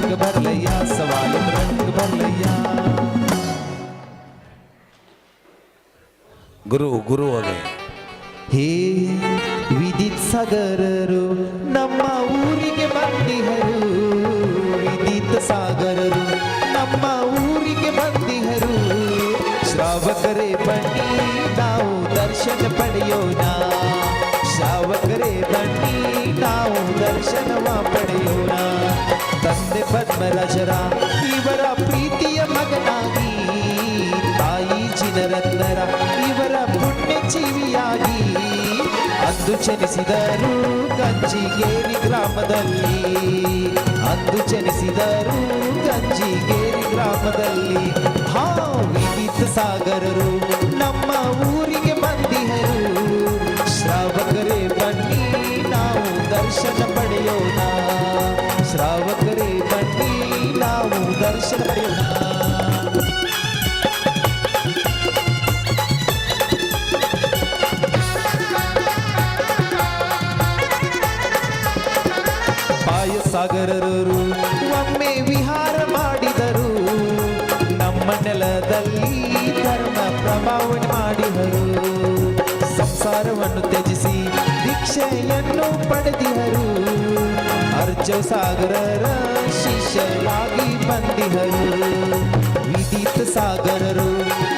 रंग भरलैया सवाल रंग भरलैया ಗುರು ಗುರು ಹೋಗೆ ಹೇ ವಿದಿತ್ ಸಾಗರರು ನಮ್ಮ ಊರಿಗೆ ಬಂದಿಹರು ವಿದಿತ್ ಸಾಗರರು ನಮ್ಮ ಊರಿಗೆ ಬಂದಿಹರು ಶ್ರಾವಕರೇ ಬನ್ನಿ ನಾವು ದರ್ಶನ ಪಡೆಯೋಣ ಶ್ರಾವಕರೇ ಬನ್ನಿ ನಾವು ದರ್ಶನವ ಪಡೆಯೋಣ ತಂದೆ ಪದ್ಮರಾಜರ ಇವರ ಪ್ರೀತಿಯ ಮಗನಾಗಿ ತಾಯಿ ಚಿನರತ್ನರ ಇವರ ಪುಣ್ಯ ಜೀವಿಯಾಗಿ ಅಂದು ಜನಿಸಿದರು ಗಂಜಿಗೇರಿ ಗ್ರಾಮದಲ್ಲಿ ಅಂದು ಜನಿಸಿದರು ಗಂಜಿಗೇರಿ ಗ್ರಾಮದಲ್ಲಿ ಹಾ ವಿದಿತ್ ಸಾಗರರು ನಮ್ಮ ಊರಿಗೆ ಬಂದಿಹರು ಶ್ರಾವಕರೇ ಬನ್ನಿ ನಾವು ದರ್ಶನ ಪಡೆಯೋಣ ಶ್ರಾವಕರೇ ಬನ್ನಿ ನಾವು ದರ್ಶನ ಪಡೆಯೋಣ ಸಾಗರರು ಒಮ್ಮೆ ವಿಹಾರ ಮಾಡಿದರು ನಮ್ಮ ನೆಲದಲ್ಲಿ ಧರ್ಮ ಪ್ರಭಾವನೆ ಮಾಡಿದರು ಸಂಸಾರವನ್ನು ತ್ಯಜಿಸಿ ದೀಕ್ಷೆಯನ್ನು ಪಡೆದಿಹರು ಅರ್ಜ ಸಾಗರರ ಶಿಷ್ಯರಾಗಿ ಬಂದಿಹರು ವಿದಿತ್ ಸಾಗರರು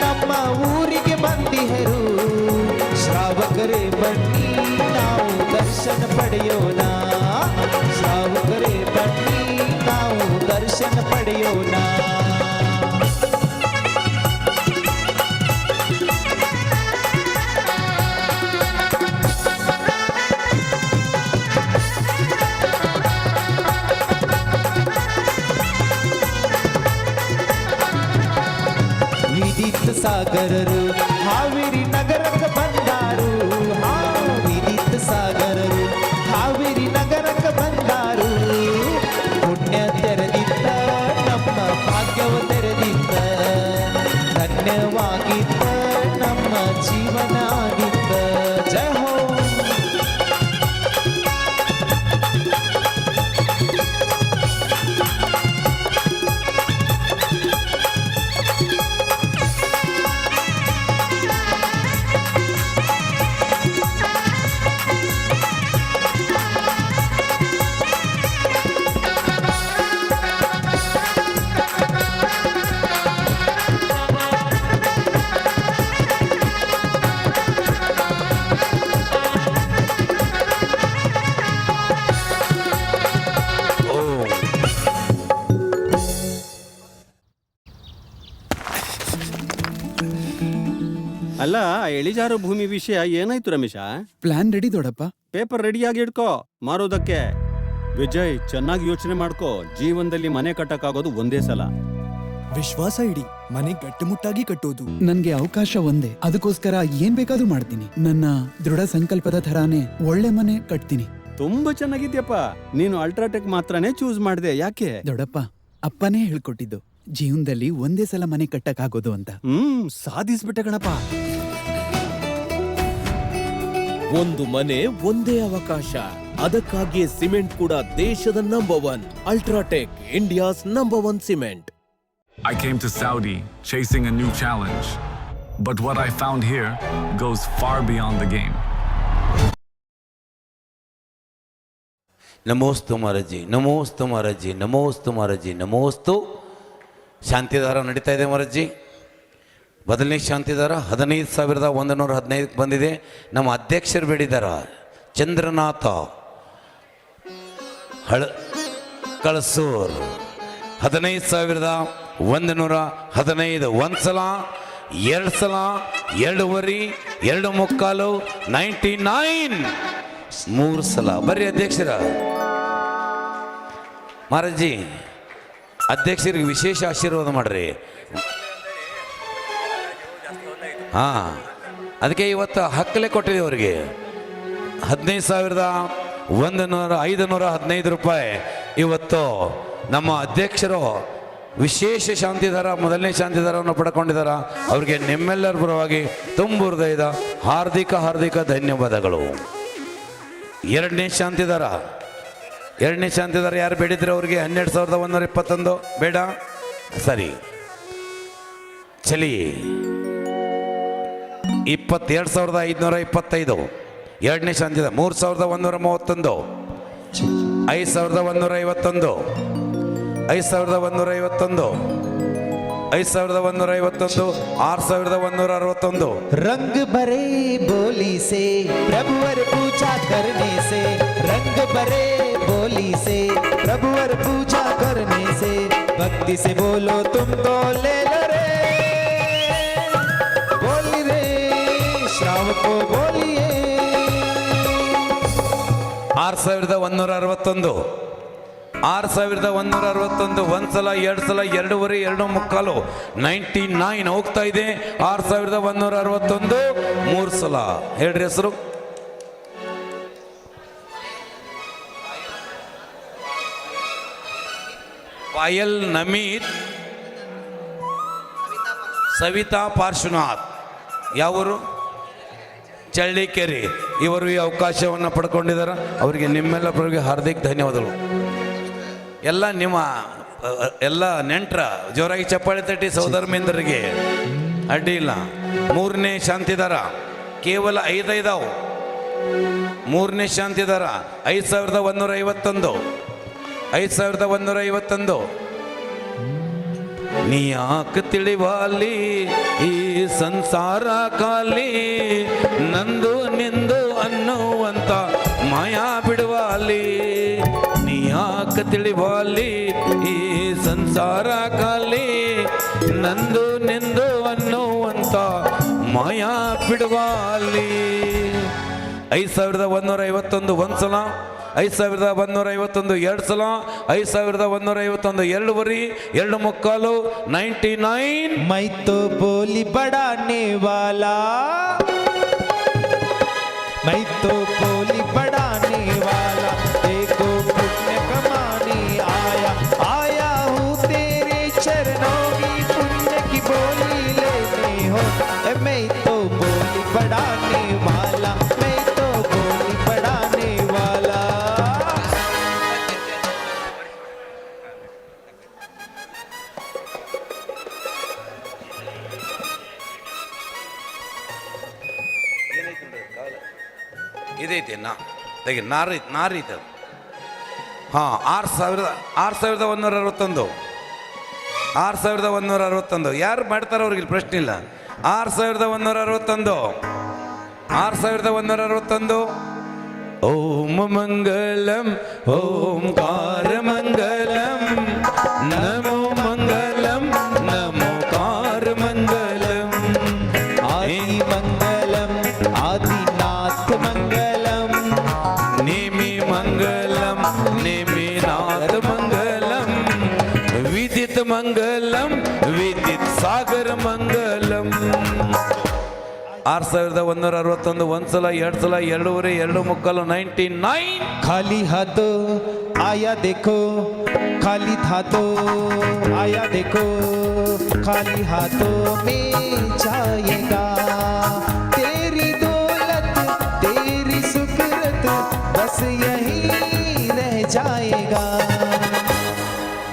ನಮ್ಮ ಊರಿಗೆ ಬಂದಿಹರು ಶ್ರಾವಕರೇ ಬನ್ನಿ ನಾವು ದರ್ಶನ ಪಡೆಯೋಣ ಶ್ರಾವಕರೇ ಬನ್ನಿ ನಾವು ದರ್ಶನ ಪಡೆಯೋಣ ವಿದಿತ್ ಸಾಗರರು ಹಾವೇರಿ ನಗರಕ್ಕೆ ಬಂದಾರು ವಿದಿತ್ ಸಾಗರರು ಹಾವೇರಿ ನಗರಕ್ಕೆ ಬಂದಾರು ಪುಣ್ಯ ತೆರೆದಿದ್ದ ನಮ್ಮ ಭಾಗ್ಯವ ತೆರೆದಿದ್ದ ಧನ್ಯವಾಗಿದ್ದ ನಮ್ಮ ಜೀವನ ಆಗಿದ್ದ ಜಯ ಹೋ ಅಲ್ಲ ಇಳಿಜಾರು ಭೂಮಿ ವಿಷಯ ಏನಾಯ್ತು ರಮೇಶ? ಪ್ಲಾನ್ ರೆಡಿ ದೊಡ್ಡಪ್ಪ. ಪೇಪರ್ ರೆಡಿಯಾಗಿ ಇಡ್ಕೋ ಮಾರೋದಕ್ಕೆ. ವಿಜಯ್ ಚೆನ್ನಾಗಿ ಯೋಚನೆ ಮಾಡ್ಕೋ. ಜೀವನದಲ್ಲಿ ಮನೆ ಕಟ್ಟಕ್ಕಾಗೋದು ಒಂದೇ ಸಲ. ವಿಶ್ವಾಸ ಇಡಿ, ಮನೆ ಗಟ್ಟುಮುಟ್ಟಾಗಿ ಕಟ್ಟೋದು. ನನ್ಗೆ ಅವಕಾಶ ಒಂದೇ, ಅದಕ್ಕೋಸ್ಕರ ಏನ್ ಬೇಕಾದ್ರೂ ಮಾಡ್ತೀನಿ. ನನ್ನ ದೃಢ ಸಂಕಲ್ಪದ ಥರಾನೇ ಒಳ್ಳೆ ಮನೆ ಕಟ್ತೀನಿ. ತುಂಬಾ ಚೆನ್ನಾಗಿದ್ಯಪ್ಪ. ನೀನು ಅಲ್ಟ್ರಾಟೆಕ್ ಮಾತ್ರನೇ ಚೂಸ್ ಮಾಡಿದೆ, ಯಾಕೆ? ದೊಡ್ಡಪ್ಪ ಅಪ್ಪನೇ ಹೇಳ್ಕೊಟ್ಟಿದ್ದು ಜೀವನದಲ್ಲಿ ಒಂದೇ ಸಲ ಮನೆ ಕಟ್ಟಕ್ಕಾಗೋದು ಅಂತ. ಸಾಧಿಸ್ಬಿಟ್ಟೆ ಗಣಪ. ಒಂದು ಮನೆ ಒಂದೇ ಅವಕಾಶ. ಅದಕ್ಕಾಗಿಯೇ ಸಿಮೆಂಟ್ ಕೂಡ ದೇಶದ number 1. UltraTech, India's number 1 cement. I came to Saudi chasing a new challenge, but what I found here goes far beyond the game. ನಮೋಸ್ತು ಮಹಾರಾಜಿ, ನಮೋಸ್ತು ಮಹಾರಾಜಿ, ನಮೋಸ್ತು ಮಹಾರಾಜಿ, ನಮೋಸ್ತು. ಶಾಂತಿದಾರ ನಡೀತಾ ಇದೆ ಮಹಾರಾಜಿ. ಬದಲನೇ ಶಾಂತಿದಾರ 15,115 ಬಂದಿದೆ. ನಮ್ಮ ಅಧ್ಯಕ್ಷರು ಬೇಡಿದಾರ ಚಂದ್ರನಾಥ ಕಳಸೂರ್ 15,115. ಒಂದು ಸಲ, 2 ಸಲ, 2.5, 2.75, 99, 3 ಸಲ. ಬರ್ರಿ ಅಧ್ಯಕ್ಷರ. ಮಹಾರಾಜಿ ಅಧ್ಯಕ್ಷರಿಗೆ ವಿಶೇಷ ಆಶೀರ್ವಾದ ಮಾಡ್ರಿ. ಅದಕ್ಕೆ ಇವತ್ತು ಹಕ್ಕಲೆ ಕೊಟ್ಟಿದೆ ಅವರಿಗೆ 15,515 ರೂಪಾಯಿ. ಇವತ್ತು ನಮ್ಮ ಅಧ್ಯಕ್ಷರು ವಿಶೇಷ ಶಾಂತಿದಾರ, ಮೊದಲನೇ ಶಾಂತಿದಾರವನ್ನು ಪಡ್ಕೊಂಡಿದ್ದಾರ. ಅವರಿಗೆ ನಿಮ್ಮೆಲ್ಲರ ಪರವಾಗಿ ತುಂಬ ಹೃದಯದ ಹಾರ್ದಿಕ ಧನ್ಯವಾದಗಳು. 2ನೇ ಶಾಂತಿದಾರ ಎರಡನೇ ಶಾಂತಿದಾರ ಯಾರು ಬೇಡಿದ್ರೆ ಅವ್ರಿಗೆ 12,121 ಬೇಡ. ಸರಿ, ಚಲಿ 22,525 ಎರಡನೇ ಶಾಂತಿದಾರ. 3,131, 5,151, 5,151, 5,151, 6,161. रंग भरे बोली से प्रभुवर पूजा करने से, रंग भरे बोली से प्रभुवर पूजा करने से, भक्ति से बोलो तुमको ले लो रे, बोली रे श्रावको बोलिए. 6,161, 6,161, ಒಂದ್ಸಲ, ಎರಡು ಸಲ, ಎರಡೂವರೆ, 2.25, 99 ಹೋಗ್ತಾ ಇದೆ. 6,161 3 ಸಲ. ಹೇಳ್ರಿ ಹೆಸರು. ಪಾಯಲ್ ನಮೀದ್, ಸವಿತಾ ಪಾರ್ಶ್ವನಾಥ್. ಯಾವರು? ಚಳ್ಳಿಕೆರೆ. ಇವರು ಈ ಅವಕಾಶವನ್ನು ಪಡ್ಕೊಂಡಿದ್ದಾರೆ. ಅವರಿಗೆ ನಿಮ್ಮೆಲ್ಲರಿಗೆ ಹಾರ್ದಿಕ ಧನ್ಯವಾದಗಳು. ಎಲ್ಲ ನಿಮ್ಮ ಎಲ್ಲ ನೆಂಟ್ರ ಜೋರಾಗಿ ಚಪ್ಪಾಳೆ ತಟ್ಟಿ ಸಹೋದರಮಿಂದರಿಗೆ. ಅಡ್ಡಿ ಇಲ್ಲ. ಮೂರನೇ ಶಾಂತಿದಾರ ಕೇವಲ 5 ಇದಾವು. ಮೂರನೇ ಶಾಂತಿದಾರ 5,151, 5,151. ನೀ ಯಾಕೆ ತಿಳಿವಾಲಿ ಈ ಸಂಸಾರ ಖಾಲಿ, ನಂದು ನಿಂದು ಅನ್ನುವಂತ ಮಾಯಾ ಬಿಡುವಾಲಿ. ನೀ ಯಾಕೆ ತಿಳಿವಾಲಿ ಈ ಸಂಸಾರ ಖಾಲಿ, ನಂದು ನಿಂದು ಅನ್ನುವಂತ ಮಾಯಾ ಬಿಡುವಾಲಿ. 5,151 ಒಂದ್ಸಲ, 5,151 ಎರಡು ಸಲ, 5,151 ಎರಡೂವರೆ, 2.25, 99. मैं तो बोली बढ़ाने वाला, मैं तो बोली बढ़ाने वाला, देखो पुण्य कमाने आया, आया हूँ तेरे चरणों की पुण्य की बोली लेने हो. मैं तो बोली बढ़ाने वाला, मैं तो बोली बढ़ाने वाला. ಇದೈತೆ ನಾರೀತ. ಹಾಂ, 6,161, 6,161. ಯಾರು ಮಾಡ್ತಾರೋ ಅವ್ರಿಗೆ ಪ್ರಶ್ನೆ ಇಲ್ಲ. 6,161, 6,161. ಓಂ ಮಂಗಲಂ ಓಂಕಾರ ಮಂಗಲಂ, ನಮೋ ಮಂಗಲಂ ನಮೋಕಾರ ಮಂಗಲಂ, आदि मंगलम आदिनाथ मंगलम, ನೇಮಿ ಮಂಗಲಂ ನೇಮಿನಾಥ ಮಂಗಲಂ, ವಿದಿತ್ ಮಂಗಲಂ ವಿದಿತ್ ಸಾಗರ ಮಂಗಲಂ. 6,161 ಒಂದ್ಸಲ, ಎರಡು ಸಲ, ಎರಡೂವರೆ, 2.25, 99. खाली हाथों आया देखो, खाली हाथों आया देखो, खाली हाथों में जाएगा तेरी दौलत तेरी सुकरत, बस यही रह जाएगा.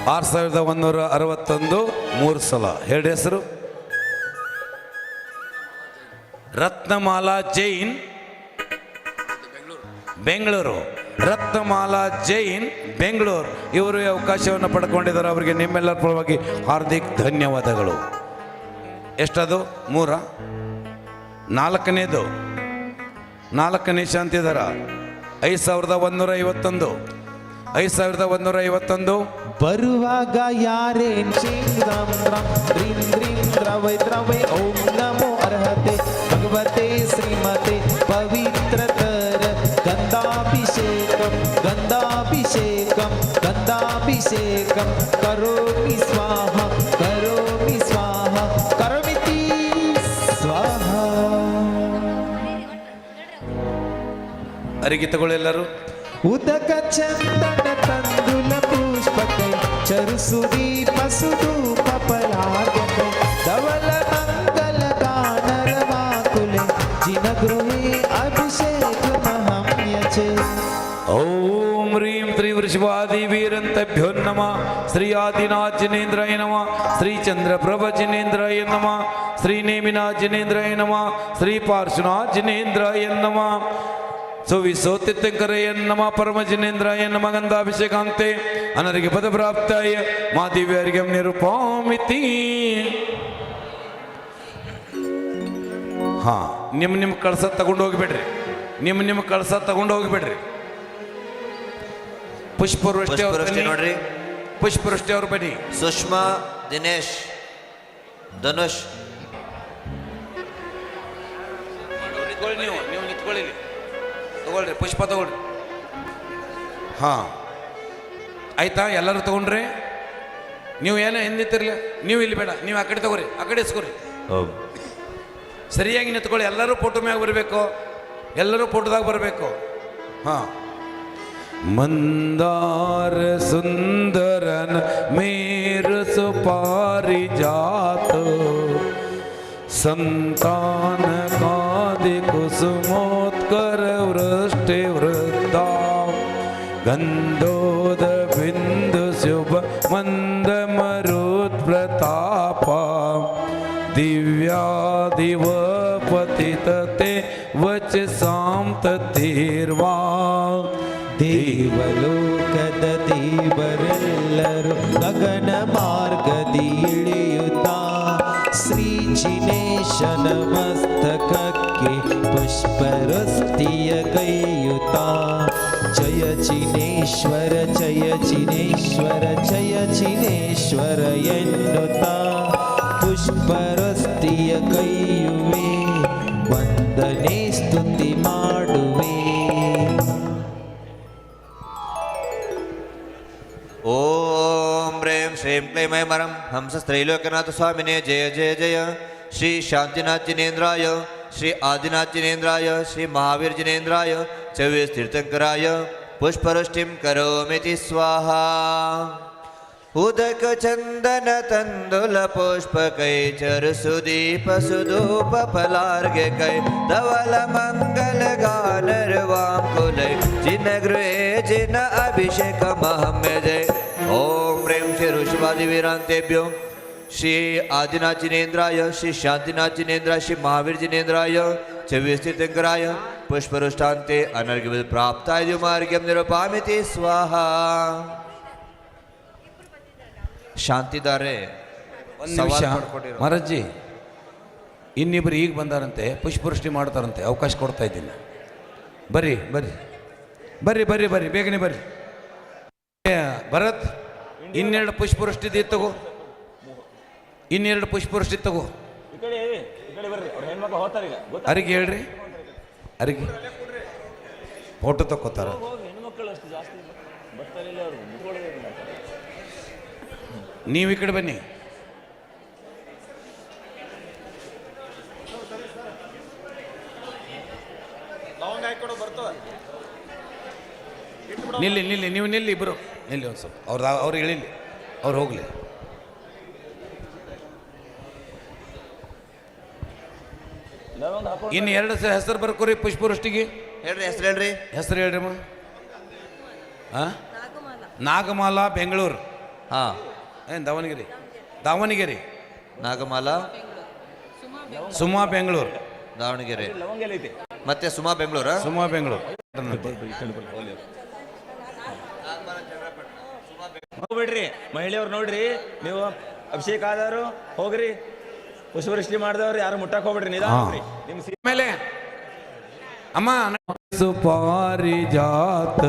6,161 3 ಸಲ. ಹೇಳಿ ಹೆಸರು. ರತ್ನಮಾಲಾ ಜೈನ್, ಬೆಂಗಳೂರು. ರತ್ನಮಾಲಾ ಜೈನ್, ಬೆಂಗಳೂರು. ಇವರು ಈ ಅವಕಾಶವನ್ನು ಪಡ್ಕೊಂಡಿದ್ದಾರೆ. ಅವರಿಗೆ ನಿಮ್ಮೆಲ್ಲರ ಪರವಾಗಿ ಹಾರ್ದಿಕ್ ಧನ್ಯವಾದಗಳು. ಎಷ್ಟದು? 3. ನಾಲ್ಕನೇ ಶಾಂತಿದಾರ 5,151, 5,151. ಬರುವಾಗ ಯಾರೇನ್ ಶ್ರೀರಾಮ್ ರಾಮ್ ದ್ರೀಂ ದ್ರೀಂ ದ್ರವೈ ದ್ರವೈ ಓಂ ನಮೋ ಅರ್ಹತೆ ಭಗವತೆ ಶ್ರೀಮತೆ ಪವಿತ್ರತರ ಗಂಧಾಭಿಷೇಕಂ ಗಂಧಾಭಿಷೇಕಂ ಗಂಧಾಭಿಷೇಕಂ ಕರೋಮಿ ಸ್ವಾಹ ಕರೋಮಿ ಸ್ವಾಹ ಕರೋಮಿತಿ ಸ್ವಾಹ. ಅರಿಗಿ ತಗೊಳ್ಳೆಲ್ಲರೂ. ಉದಕ ಚಂದನ ತಂದುಲ ಪುಷ್ಪಕೈ ಚರುಸುದಿ ಪಸುಧೂಪ ಪರಾಗಕೈ ಧವಲ ಮಂಗಲ ಗಾನರ ವಾಕುಲೆ ಜಿನ ಗೃಹೇ ಅಭಿಷೇಕ ಮಹಮ್ಯಚೆ. ಓಂ ಹ್ರೀಂ ತ್ರಿವೃಷ ಶ್ರೀಗುರುದೇವತೆಭ್ಯೋ ನಮಃ ಶ್ರೀ ಆದಿನಾಥಜಿನೇಂದ್ರಾಯ ನಮಃ ಶ್ರೀ ಚಂದ್ರಪ್ರಭಜಿನೇಂದ್ರಾಯ ನಮಃ ಶ್ರೀ ನೇಮಿನಾಥಜಿನೇಂದ್ರಾಯ ನಮಃ ಶ್ರೀ ಪಾರ್ಶ್ವನಾಥಜಿನೇಂದ್ರಾಯ ನಮಃ ಸುವಿಸೋತಿತ್ಯಂಕರಯ ನಮಃ ಪರಮಜಿನೇಂದ್ರಾಯ ನಮಃ ಗಂಧಾಭಿಷೇಕಾಂತೆ ಅನರಿಗೆ ಪದಪ್ರಾಪ್ತಾಯ ಮಾದಿವ್ಯರಿಗೆ ನಿರುಪಾಮಿತಿ. ಹಾ, ನಿಮ್ಮ ಕಳಸ ತಗೊಂಡು ಹೋಗ್ಬೇಡ್ರಿ, ನಿಮ್ಮ ಕಳಸ ತಗೊಂಡು ಹೋಗ್ಬೇಡ್ರಿ. ಪುಷ್ಪವೃಷ್ಟಿ ಅವ್ರು ನೋಡ್ರಿ, ಪುಷ್ಪವೃಷ್ಟಿ ಅವ್ರು ಬನ್ನಿ. ಸುಷ್ಮಾ, ದಿನೇಶ್, ಧನುಷ್. ನೀವು ನಿಂತ್ಕೊಳ್ಳಿ, ತಗೊಳ್ರಿ, ಪುಷ್ಪ ತಗೊಳ್ರಿ. ಹಾ, ಆಯ್ತಾ? ಎಲ್ಲರೂ ತಗೊಂಡ್ರಿ? ನೀವು ಏನೋ ನಿಂತಿರ್ಲಿ, ನೀವು ಇಲ್ಲಿ ಬೇಡ, ನೀವು ಆ ಕಡೆ ತಗೋರಿ, ಆ ಕಡೆ ಇಸ್ಕೊರಿ. ಸರಿಯಾಗಿ ನಿಂತ್ಕೊಳ್ಳಿ. ಎಲ್ಲರೂ ಫೋಟೋ ಮ್ಯಾಗ ಬರಬೇಕು, ಎಲ್ಲರೂ ಫೋಟೋದಾಗ ಬರಬೇಕು. ಹಾ. ಮಂದಾರ ಸುಂದರನ ಮೇರು ಸುಪಾರಿಜಾತ ಸಂತಾನ ಕಾದಿ ಕುಸುಮೋತ್ಕರ ವೃಷ್ಟಿ ವೃದ್ಧಾ ಗಂಧೋದ ಬಿಂದು ಶುಭ ಮಂದ ಮರುತ್ ಪ್ರತಾಪ ದಿವ್ಯಾದಿವ ಪತಿತತೆ ವಚ ಸಾಂತತಿರ್ವಾ. ದೇವಲೋಕದ ದೇವರೆಲ್ಲರೂ ಗಗನ ಮಾರ್ಗದಿ ಇಳಿಯುತ್ತಾ ಶ್ರೀ ಜಿನೇಶನ ಮಸ್ತಕಕ್ಕೆ ಪುಷ್ಪವೃಷ್ಟಿಯ ಕೈಯುತ್ತಾ ಜಯ ಜಿನೇಶ್ವರ ಜಯ ಜಿನೇಶ್ವರ ಜಯ ಜಿನೇಶ್ವರ ಎನ್ನುತ್ತಾ ಪುಷ್ಪವೃಷ್ಟಿಯ ಕೈಯುವೆ ವಂದನೆ ಸ್ತುತಿ ಮಾಡುವೆ. ಓಂ ಹ್ರೀಂ ಶ್ರೀಂ ಕ್ಲೈಂ ಐಂ ಹಂಸಸ್ತ್ರೈಲೋಕ್ಯನಾಥ ಸ್ವಾಮಿನೇ ಜಯ ಜಯ ಜಯ. ಶ್ರೀ ಶಾಂತಿನಾಥ ಜಿನೇಂದ್ರಾಯ, ಶ್ರೀ ಆದಿನಾಥ ಜಿನೇಂದ್ರಾಯ, ಶ್ರೀ ಮಹಾವೀರ ಜಿನೇಂದ್ರಾಯ, 24 ತೀರ್ಥಂಕರಾಯ ಪುಷ್ಪವೃಷ್ಟಿಂ ಕರೋಮಿತಿ ಸ್ವಾಹಾ. ಉದಕ ಚಂದನ ತಂದುಲ ಪುಷ್ಪ ಕೈ ಚರು ಸುದೀಪ ಸುಧೂಪ ಫಲಾರ್ಘ್ಯ ಕೈ ಧವಲ ಮಂಗಲ ಗಾನರ್ವಾಂಕುಲೈ ಜಿನ ಗೃಹೇ ಜಿನ ಅಭಿಷೇಕ ಮಹಮ್ಯ ಜಯ. ಓಂ ಹ್ರೀಂ ಶ್ರೀ ಋಷಿವಾದಿ ವೀರಾಂತೇಭ್ಯೋ ಶ್ರೀ ಆದಿನಾಥ ಜಿನೇಂದ್ರಾಯ, ಶ್ರೀ ಶಾಂತಿನಾಥ ಜಿನೇಂದ್ರಾಯ, ಶ್ರೀ ಮಹಾವೀರ ಜಿನೇಂದ್ರಾಯ, 24 ತೀರ್ಥಂಕರಾಯ ಪುಷ್ಪವೃಷ್ಟಾಂತೆ ಅನರ್ಘ್ಯ ಪ್ರಾಪ್ತಾಯ ಮಾರ್ಗ್ಯಂ ನಿರುಪಾಮಿತಿ ಸ್ವಾಹಾ. ಶಾಂತಿದಾರೆ ಒಂದು ನಿಮಿಷ ಮಹಾರಾಜಿ, ಇನ್ನಿಬ್ಬರು ಈಗ ಬಂದಾರಂತೆ, ಪುಷ್ಪವೃಷ್ಟಿ ಮಾಡ್ತಾರಂತೆ, ಅವಕಾಶ ಕೊಡ್ತಾ ಇದ್ದೀನಿ. ಬರ್ರಿ ಬರ್ರಿ ಬರ್ರಿ ಬರ್ರಿ ಬರ್ರಿ ಬೇಗನೆ ಬರ್ರಿ. ಭರತ್, ಇನ್ನೆರಡು ಪುಷ್ಪವೃಷ್ಟಿ ತಗೋ, ಇನ್ನೆರಡು ಪುಷ್ಪವೃಷ್ಟಿ ತಗೋ. ಅರಿಗೆ ಹೇಳ್ರಿ, ಅರಿಗೆ ಫೋಟೋ ತಕ್ಕೋತಾರ. ನೀವು ಈ ಕಡೆ ಬನ್ನಿ. ನಿಲ್ಲಿ ನಿಲ್ಲಿ, ನೀವು ನಿಲ್ಲಿ, ಇಬ್ಬರು ನಿಲ್ಲಿ ಒಂದು ಸ್ವಲ್ಪ. ಅವ್ರು ಹೇಳಿಲ್ಲ, ಅವ್ರು ಹೋಗ್ಲಿ. ಇನ್ನು ಎರಡು ಹೆಸರು ಬರ್ಕೋರಿ ಪುಷ್ಪವೃಷ್ಟಿಗೆ. ಹೇಳ್ರಿ, ಹೆಸರು ಹೇಳ್ರಿ. ಹೆಸರು ಹೇಳ್ರಿ ಅಮ್ಮ. ನಾಗಮಾಲಾ ಬೆಂಗಳೂರು. ಹಾ, ಏನು ದಾವಣಗೆರೆ? ದಾವಣಗೆರೆ. ನಾಗಮಾಲಾ ಸುಮಾ ಬೆಂಗಳೂರು, ದಾವಣಗೆರೆ. ಮತ್ತೆ ಸುಮಾ ಬೆಂಗಳೂರು. ಸುಮಾ ಬೆಂಗಳೂರು. ಹೋಗ್ಬಿಡ್ರಿ ಮಹಿಳೆಯವ್ರು, ನೋಡ್ರಿ ನೀವು ಅಭಿಷೇಕ ಆದವರು ಹೋಗ್ರಿ, ಪುಷ್ಪವೃಷ್ಟಿ ಮಾಡಿದವ್ರು ಯಾರು ಮುಟ್ಟಕ್ ಹೋಗ್ಬಿಡ್ರಿ, ನಿಧಾನ ನಿಮ್ ಮೇಲೆ ಅಮ್ಮ. ಸುಪಾರಿಜಾತ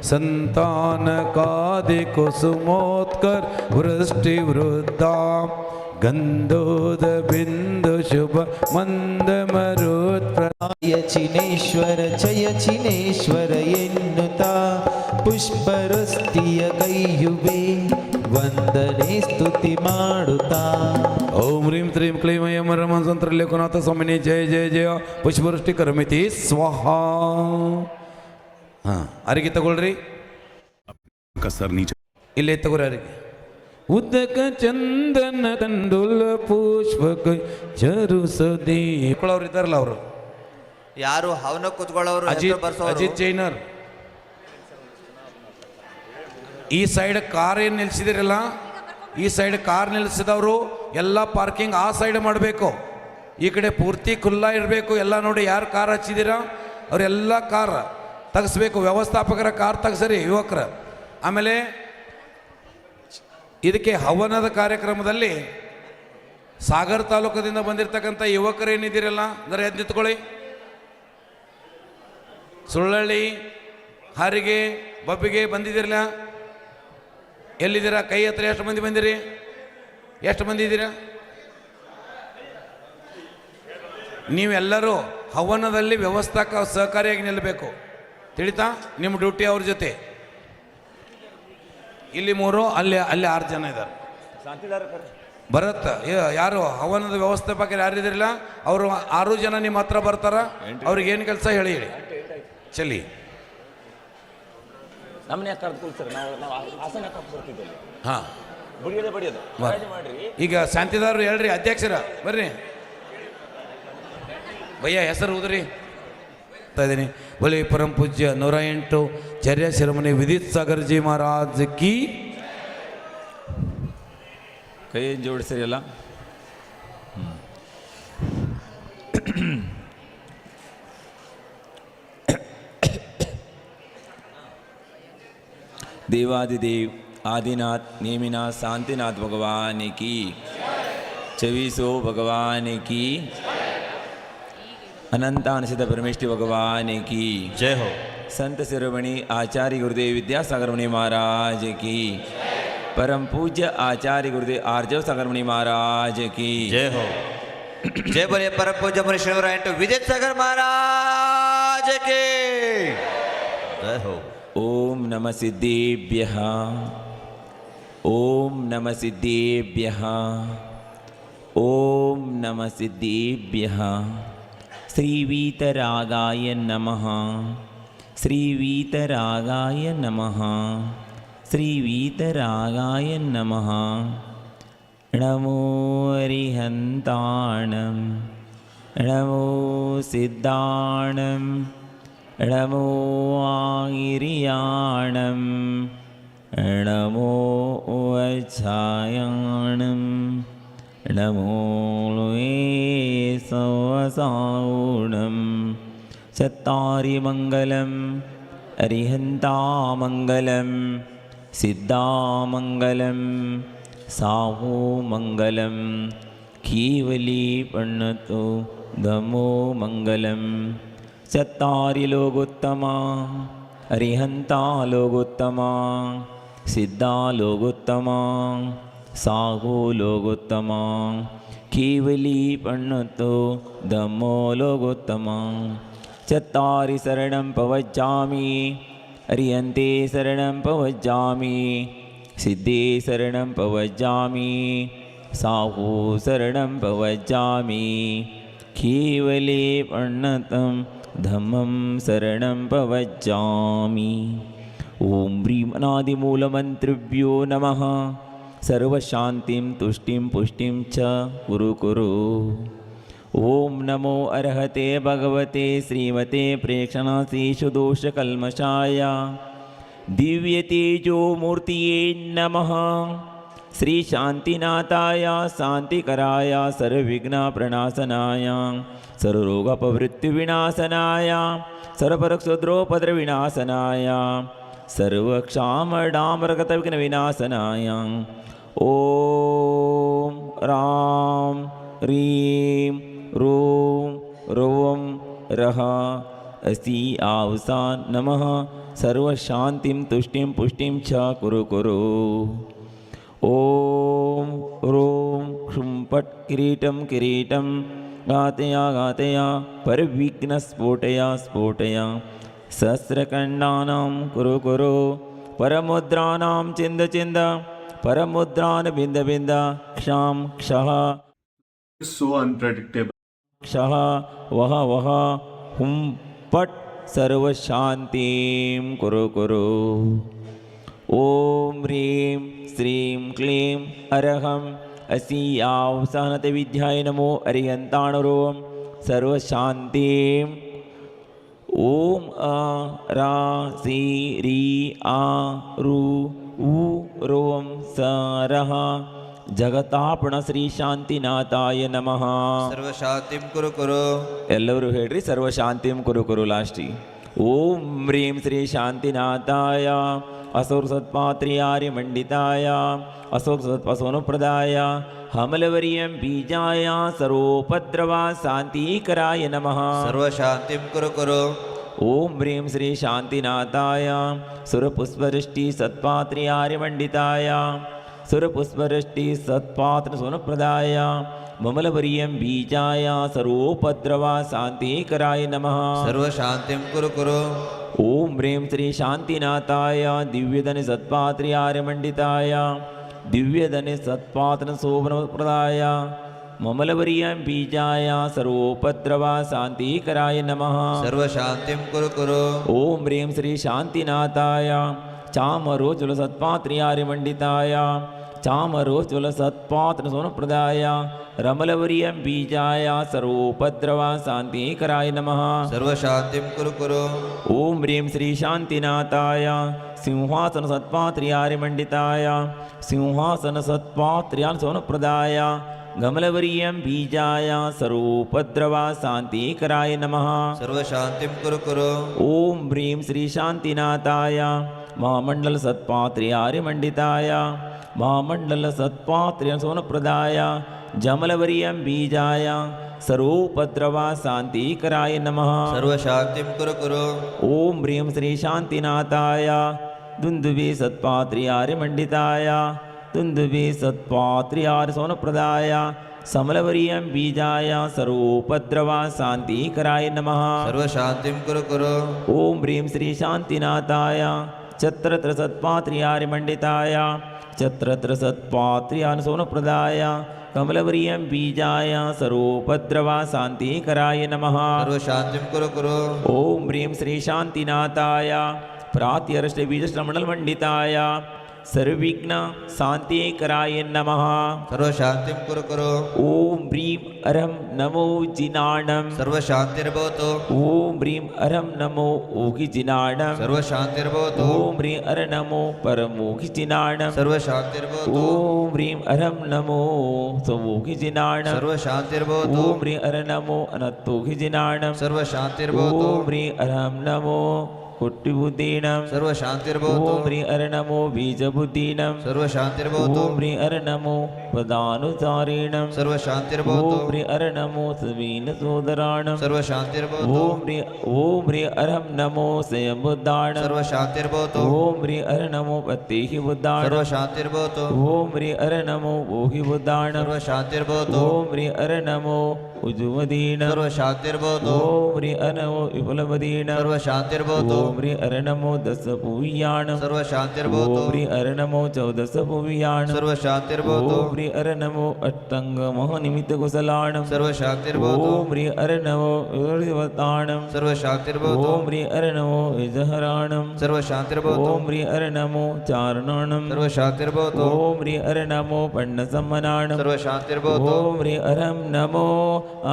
ಸಂತಾನ ಕಾದಿ ಕುಸುಮೋತ್ಕರ ವೃಷ್ಟಿ ವೃದ್ಧಾ ಗಂಧೋದ ಬಿಂದು ಶುಭ ಮಂದ ಮರುತ್ ಜಯ ಜಿನೇಶ್ವರ ಜಯ ಜಿನೇಶ್ವರ ಎನ್ನುತ್ತಾ ಪುಷ್ಪವೃಷ್ಟಿಯ ಕೈಯುವೆ ವಂದನೆ ಸ್ತುತಿ ಮಾಡುತ್ತಾ. ಓಂ ಹ್ರೀಂ ಶ್ರೀಂ ಕ್ಲೈಂ ಐಂ ರಮಂತ್ರ ಲೇಖನಾಥ ಸ್ವಾಮಿನೇ ಜಯ ಜಯ ಜಯ. ಪುಷ್ಪವೃಷ್ಟಿ ಕರ್ಮಿತಿ ಸ್ವಾಹ. ಹಾಂ, ಅರಿಗೆ ತಗೊಳ್ರಿ, ಇಲ್ಲೇ ತಗೋರಿ ಅರಿಗೆ. ಉದಕ ಚಂದನ ತಂಡುಲ ಪುಷ್ಪ ಚರು ಸದೀಪ್ ಅವ್ರು ಇದ್ದಾರಲ್ಲ, ಅವರು ಯಾರು ಹವನ ಕೂತ್ಕೊಳ್ಳೋರು? ಅಜಿತ್ ಜೈನರ್. ಈ ಸೈಡ್ ಕಾರ್ ಏನು ನಿಲ್ಸಿದಿರಲ್ಲ, ಈ ಸೈಡ್ ಕಾರ್ ನಿಲ್ಲಿಸಿದವರು ಎಲ್ಲ ಪಾರ್ಕಿಂಗ್ ಆ ಸೈಡ್ ಮಾಡಬೇಕು. ಈ ಕಡೆ ಪೂರ್ತಿ ಖುಲ್ಲಾ ಇರಬೇಕು. ಎಲ್ಲ ನೋಡಿ ಯಾರು ಕಾರ್ ಹಚ್ಚಿದ್ದೀರಾ ಅವರೆಲ್ಲ ಕಾರ್ ತೆಗೆಸ್ಬೇಕು. ವ್ಯವಸ್ಥಾಪಕರ ಕಾರ್ ತೆಗೆಸ್ರಿ ಯುವಕರ. ಆಮೇಲೆ ಇದಕ್ಕೆ ಹವನದ ಕಾರ್ಯಕ್ರಮದಲ್ಲಿ ಸಾಗರ್ ತಾಲೂಕದಿಂದ ಬಂದಿರತಕ್ಕಂಥ ಯುವಕರು ಏನಿದ್ದೀರಲ್ಲ ಅಂದರೆ ಎದ್ದು ನಿಂತ್ಕೊಳ್ಳಿ. ಸುಳ್ಳಳ್ಳಿ, ಹಾರಿಗೆ, ಬಬ್ಬಿಗೆ ಬಂದಿದ್ದೀರಲ್ಲ, ಎಲ್ಲಿದ್ದೀರಾ? ಕೈ ಹತ್ರ ಎಷ್ಟು ಮಂದಿ ಬಂದಿರಿ? ಎಷ್ಟು ಮಂದಿ ಇದ್ದೀರಾ? ನೀವೆಲ್ಲರೂ ಹವನದಲ್ಲಿ ವ್ಯವಸ್ಥಾಕ ಸಹಕಾರಿಯಾಗಿ ನಿಲ್ಲಬೇಕು, ತಿಳಿತಾ? ನಿಮ್ಮ ಡ್ಯೂಟಿ ಅವ್ರ ಜೊತೆ. ಇಲ್ಲಿ 3, ಅಲ್ಲಿ 6 ಜನ ಇದ್ದಾರೆ. ಭರತ್ ಯಾರು ಹವನದ ವ್ಯವಸ್ಥಾಪಕರು ಯಾರಿದಿರಲ್ಲ ಅವರು 6 ಜನ ನಿಮ್ಮ ಹತ್ರ ಬರ್ತಾರ. ಅವ್ರಿಗೆ ಏನು ಕೆಲಸ ಹೇಳಿ ಚಲಿ. ನಮ್ಮನ್ನ ಯಾಕೆ ಕರೆದು ಕೂರ್ತಾರೆ? ನಾವು ಹಾಸನ ಯಾಕೆ ಬರ್ತಿದ್ದೇವೆ? ಹಾಂ, ಬಡಿಯೋದು ಮಾಡ್ರಿ. ಈಗ ಶಾಂತಿದಾರರು ಹೇಳ್ರಿ, ಅಧ್ಯಕ್ಷರ ಬರ್ರಿ. ಭಯ್ಯ ಹೆಸರು ಉದ್ರಿ ಇದ್ದೀನಿ. बोले परम पूज्य 108 चर्या शिरोमणि विदित सागर जी महाराज की. ಕೈ ಜೋಡಿಸಿರಿ ಎಲ್ಲ. देवादिदेव आदिनाथ नेमिनाथ शांतिनाथ भगवान की, 2400 भगवान की, अनंतानसित परमेष्टि भगवान की जय हो. संत शिरोमणि आचार्य गुरुदेव विद्यासागर मुनि महाराज की, परम पूज्य आचार्य गुरुदेव आर्जव सागर मुनि महाराज की जय हो. जय बोले परम पूज्य मुनि श्री 108 विदित सागर महाराज के जय हो. ओम नमः सिद्धेभ्यः, ओम नमः सिद्धेभ्यः, ओम नमः सिद्धेभ्यः. श्रीवीतरागाय नमः, श्रीवीतरागाय नमः, श्रीवीतरागाय नमः. नमो अरिहन्ताणं, नमो सिद्धाणं, नमो आगिर्याणं, नमो वच्छायाणं, नमो सवसाऊणं. चत्तारिमङ्गलम् अरिहन्तामङ्गलं, सिद्धामङ्गलं, साहुमङ्गलं, कीवलीपण्णतो धमो मङ्गलं. चत्तारि लोकोत्तमा अरिहन्ता लोकोत्तमा, सिद्धा लोकोत्तमा, साहु लोकोत्तमा, कीवलीपण्णतो धमो लोकोत्तमा. चत्तारि शरणं पवज्जामि, अरिहन्ते शरणं पवज्जामि, सिद्धे शरणं पवज्जामि, साहु शरणं पवज्जामि, कीवलीपण्णतं धम्मं शरणं पवज्जामि. ॐ ह्रीं अनादिमूलमन्त्रिभ्यो नमः. सर्वशान्तिं तुष्टिं पुष्टिं च कुरु कुरु. ओम नमो अर्हते भगवते श्रीमते प्रेक्षणासीषु दोषकल्मषाय दिव्यतेजो मूर्तिये नमः. श्री शांतिनाथाय शांतिकराय सर्वविघ्नप्रणाशनाय सर्वरोगपवृत्तिविनाशनाय सर्वपरोक्षद्रोपद्रविनाशनाय सर्वक्षामडामरगतविघ्नविनाशनाय ओम राम ह्रीं रूं रों रः अस्ति आवसा नमः. सर्वशान्तिं तुष्टिं पुष्टिं च कुरु कुरु. ॐ ह्रूं क्षुं पट् किरीटं किरीटं घातया घातया परविघ्नस्फोटया स्फोटया. सहस्रखण्डानां कुरु कुरु. परमुद्राणां चिन्द चिन्द परमुद्रान् बिन्द बिन्द. क्षां क्षः So unpredictable. क्षः वह वह हुं पट् सर्वशान्तिं कुरु कुरु. ॐ ह्रीं श्रीं क्लीं अरहम् असि आवसानते विद्याय नमो अरिहन्ताणुरों सर्वशान्तिं. ॐ अ रा सी री आ रु ऊ रोम सरः ಜಗತಾಪಣ ಶ್ರೀ ಶಾಂತಿನಾಥಾಯ ನಮಃ. ಸರ್ವಶಾಂತಿಂ ಕುರು ಕುರು. ಎಲ್ಲರೂ ಹೇಳ್ರಿ ಸರ್ವಶಾಂತಿಂ ಕುರು ಕುರು ಲಾಸ್ಟಿ. ಓಂ ಹ್ರೀಂ ಶ್ರೀ ಶಾಂತಿನಾಥಾಯ ಅಸೌರ್ ಸತ್ಪಾತ್ರಿಯಾರಿ ಮಂಡಿತಾಯ ಅಸೌರ್ ಸತ್ಪಸೋನುಪ್ರದಾಯ ಹಮಲವರಿಯಂ ಬೀಜಾಯ ಸರ್ವೋಪದ್ರವ ಶಾಂತೀಕರಾಯ ನಮಃ. ಸರ್ವಶಾಂತಿಂ ಕುರು ಕುರು. ಓಂ ಹ್ರೀಂ ಶ್ರೀ ಶಾಂತಿನಾಥಾಯ ಸುರಪುಷ್ಪವೃಷ್ಟಿ ಸತ್ಪಾತ್ರಿಯಾರಿ ಮಂಡಿತಾಯ ಸುರಪುಷ್ಪವೃಷ್ಟಿ ಸತ್ಪಾತ್ರ ಸೋನುಪ್ರದಾಯ ಮಮಲವರಿಯಂ ಬೀಜಾಯ ಸರ್ವೋಪದ್ರವ ಶಾಂತೀಕರಾಯ ನಮಃ. ಸರ್ವಶಾಂತಿಂ ಕುರು ಕುರು. ಓಂ ಹ್ರೀಂ ಶ್ರೀ ಶಾಂತಿನಾಥಾಯ ದಿವ್ಯಧನಿ ಸತ್ಪಾತ್ರಿಯಾರ್ಯ ಮಂಡಿತಾಯ ದಿವ್ಯಧನಿ ಸತ್ಪಾತ್ರ ಶೋಭನಪ್ರದಾಯ ಮಮಲವರಿಯಂ ಬೀಜಾಯ ಸರ್ವೋಪದ್ರವ ಶಾಂತೀಕರಾಯ ನಮಃ. ಸರ್ವಶಾಂತಿಂ ಕುರು ಕುರು. ಓಂ ಹ್ರೀಂ ಶ್ರೀ ಶಾಂತಿನಾಥಾಯ ಚಾಮರೋಜ್ವಲ ಸತ್ಪಾತ್ರಿಯಾರ್ಯ ಮಂಡಿತಾಯ ಚಾಮರೋಜ್ವಲ ಸತ್ಪಾತ್ರ ಸೋನುಪ್ರದಾಯ ರಮಲವರಿಯಂ ಬೀಜಾಯ ಸರ್ವೋಪದ್ರವ ಶಾಂತೀಕರಾಯ ನಮಃ. ಸರ್ವಶಾಂತಿಂ ಕುರು ಕುರು. ಓಂ ಹ್ರೀಂ ಶ್ರೀ ಶಾಂತಿನಾಥಾಯ ಸಿಂಹಾಸನ ಸತ್ಪಾತ್ರಿಯಾರ್ಯ ಮಂಡಿತಾಯ ಸಿಂಹಾಸನ ಸತ್ಪಾತ್ರ್ಯಾನ್ ಸೋನುಪ್ರದಾಯ ಗಮಲವರಿಯಂ ಬೀಜಾಯ ಸರ್ವೋಪದ್ರವ ಶಾಂತೀಕರಾಯ ನಮಃ. ಸರ್ವಶಾಂತಿಂ ಕುರು ಕುರು. ಓಂ ಹ್ರೀಂ ಶ್ರೀ ಶಾಂತಿನಾಥಾಯ ಮಹಾಮಂಡಲ ಸತ್ಪಾತ್ರಿಯಾರ್ಯ ಮಂಡಿತಾಯ ಮಹಾಮಂಡಲ ಸತ್ಪಾತ್ರ್ಯ ಸೋನಪ್ರದಾಯ ಜಮಲವರಿಯಂ ಬೀಜಾಯ ಸರ್ವೋಪದ್ರವ ಶಾಂತೀಕರಾಯ ನಮಃ. ಸರ್ವಶಾಂತಿಂ ಕುರು ಕುರು. ಓಂ ಹ್ರೀಂ ಶ್ರೀ ಶಾಂತಿನಾಥಾಯ ದುಂದುಬಿ ಸತ್ಪಾತ್ರಿಯಾರ್ಯ ಮಂಡಿತಾಯ ದುಂದುಬಿ ಸತ್ಪಾತ್ರಿಯಾರ್ಯ ಸೋನಪ್ರದಾಯ ಸಮಲವರಿಯಂ ಬೀಜಾಯ ಸರ್ವೋಪದ್ರವ ಶಾಂತೀಕರಾಯ ನಮಃ. ಸರ್ವಶಾಂತಿಂ ಕುರು ಕುರು. ಓಂ ಹ್ರೀಂ ಶ್ರೀ ಶಾಂತಿನಾಥಾಯ ಛತ್ರತ್ರ ಸತ್ಪಾತ್ರಿಯಾರ್ಯ ಮಂಡಿತಾಯ ಛತ್ರತ್ರ ಸತ್ಪಾತ್ರ್ಯಾನ್ ಸೋನಪ್ರದಾಯ ಕಮಲವರಿಯಂ ಬೀಜಾಯ ಸರ್ವೋಪದ್ರವ ಶಾಂತೀಕರಾಯ ನಮಃ. ಸರ್ವಶಾಂತಿಂ ಕುರು ಕುರು. ಓಂ ಹ್ರೀಂ ಶ್ರೀ ಶಾಂತಿನಾಥಾಯ ಪ್ರಾತ್ಯರ್ಷ್ಟ ಬೀಜಶ್ರಮಣಲ್ ಮಂಡಿತಾಯ ಸರ್ವಿಘ್ನ ಶಾಂತೀಕರಾಯ ನಮಃ. ಸರ್ವಶಾಂತಿಂ ಕುರು ಕುರು. ಓಂ ಹ್ರೀಂ ಅರಂ ನಮೋ ಜಿನಾಣಂ ಸರ್ವಶಾಂತಿರ್ಭವತು. ಓಂ ಹ್ರೀಂ ಅರಂ ನಮೋ ಓಗಿ ಜಿನಾಣಂ ಸರ್ವಶಾಂತಿರ್ಭವತು. ಓಂ ಹ್ರೀಂ ಅರ ನಮೋ ಪರಮೋಗಿ ಜಿನಾಣಂ ಸರ್ವಶಾಂತಿರ್ಭವತು. ಓಂ ಹ್ರೀಂ ಅರಂ ನಮೋ ಸವೋಗಿ ಜಿನಾಣಂ ಸರ್ವಶಾಂತಿರ್ಭವತು. ಓಂ ಹ್ರೀಂ ಅರ ನಮೋ ಅನತ್ತೋಗಿ ಜಿನಾಣಂ ಸರ್ವಶಾಂತಿರ್ಭವತು. ಓಂ ಹ್ರೀಂ ಅರಂ ನಮೋ ಕೊಟ್ಟಿಬುದ್ದೀಣಂ ಸರ್ವಶಾಂತಿರ್ಭವತು. ಓಂ ಹ್ರೀಂ ಅರ ನಮೋ ಬೀಜಬುದ್ದೀಣಂ ಸರ್ವಶಾಂತಿರ್ಭವತು. ಓಂ ಹ್ರೀಂ ಅರ ನಮೋ ಪದಾನುಸಾರೀಣಂ ಸರ್ವಶಾಂತಿರ್ಭವತು. ಓಂ ಹ್ರೀಂ ಅರ ನಮೋ ಸವೀನ ಸೋದರಾಣಂ ಸರ್ವಶಾಂತಿರ್ಭವತು. ಓಂ ಹ್ರೀಂ ಅರಂ ನಮೋ ಸ್ವಯಂ ಬುದ್ಧಾಣಂ ಸರ್ವಶಾಂತಿರ್ಭವತು. ಓಂ ಹ್ರೀಂ ಅರ ನಮೋ ಪತ್ತೇಹಿ ಬುದ್ಧಾಣಂ ಸರ್ವಶಾಂತಿರ್ಭವತು. ಓಂ ಹ್ರೀಂ ಅರ ನಮೋ ಓಹಿ ಬುದ್ಧಾಣಂ ಸರ್ವಶಾಂತಿರ್ಭವತು. ಓಂ ಹ್ರೀಂ ಅರ ನಮೋ ಉಜುವದೀಣಂ ಸರ್ವಶಾಂತಿರ್ಭವತು. ಓಂ ಹ್ರೀಂ ಅರ ನಮೋ ವಿಪುಲವದೀಣಂ ಸರ್ವಶಾಂತಿರ್ಭವತು. ಓಂ ಹ್ರೀಂ ಅರ ನಮೋ ದಶ ಪೂವಿಯಾಣಂ ಸರ್ವಶಾಂತಿರ್ಭವತು. ಓಂ ಹ್ರೀಂ ಅರ ನಮೋ ಚೌದಶ ಪೂವಿಯಾಣಂ ಸರ್ವಶಾಂತಿರ್ಭವತು. ಓಂ ಹ್ರೀಂ ಅರ ನಮೋ ಅಟ್ಟಂಗ ಮಹಾನಿಮಿತ್ತ ಕುಶಲಾಣಂ ಸರ್ವಶಾಂತಿರ್ಭವತು. ಓಂ ಹ್ರೀಂ ಅರ ನಮೋ ವಿವೃತಿವತಾಣಂ ಸರ್ವಶಾಂತಿರ್ಭವತು. ಓಂ ಹ್ರೀಂ ಅರ ನಮೋ ವಿಜಹರಾಣಂ ಸರ್ವಶಾಂತಿರ್ಭವತು. ಓಂ ಹ್ರೀಂ ಅರ ನಮೋ ಚಾರಣಾಣಂ ಸರ್ವಶಾಂತಿರ್ಭವತು. ಓಂ ಹ್ರೀಂ ಅರ ನಮೋ ಪಣ್ಣಸಮ್ಮನಾಣಂ ಸರ್ವಶಾಂತಿರ್ಭವತು. ಓಂ ಹ್ರೀಂ ಅರಂ ನಮೋ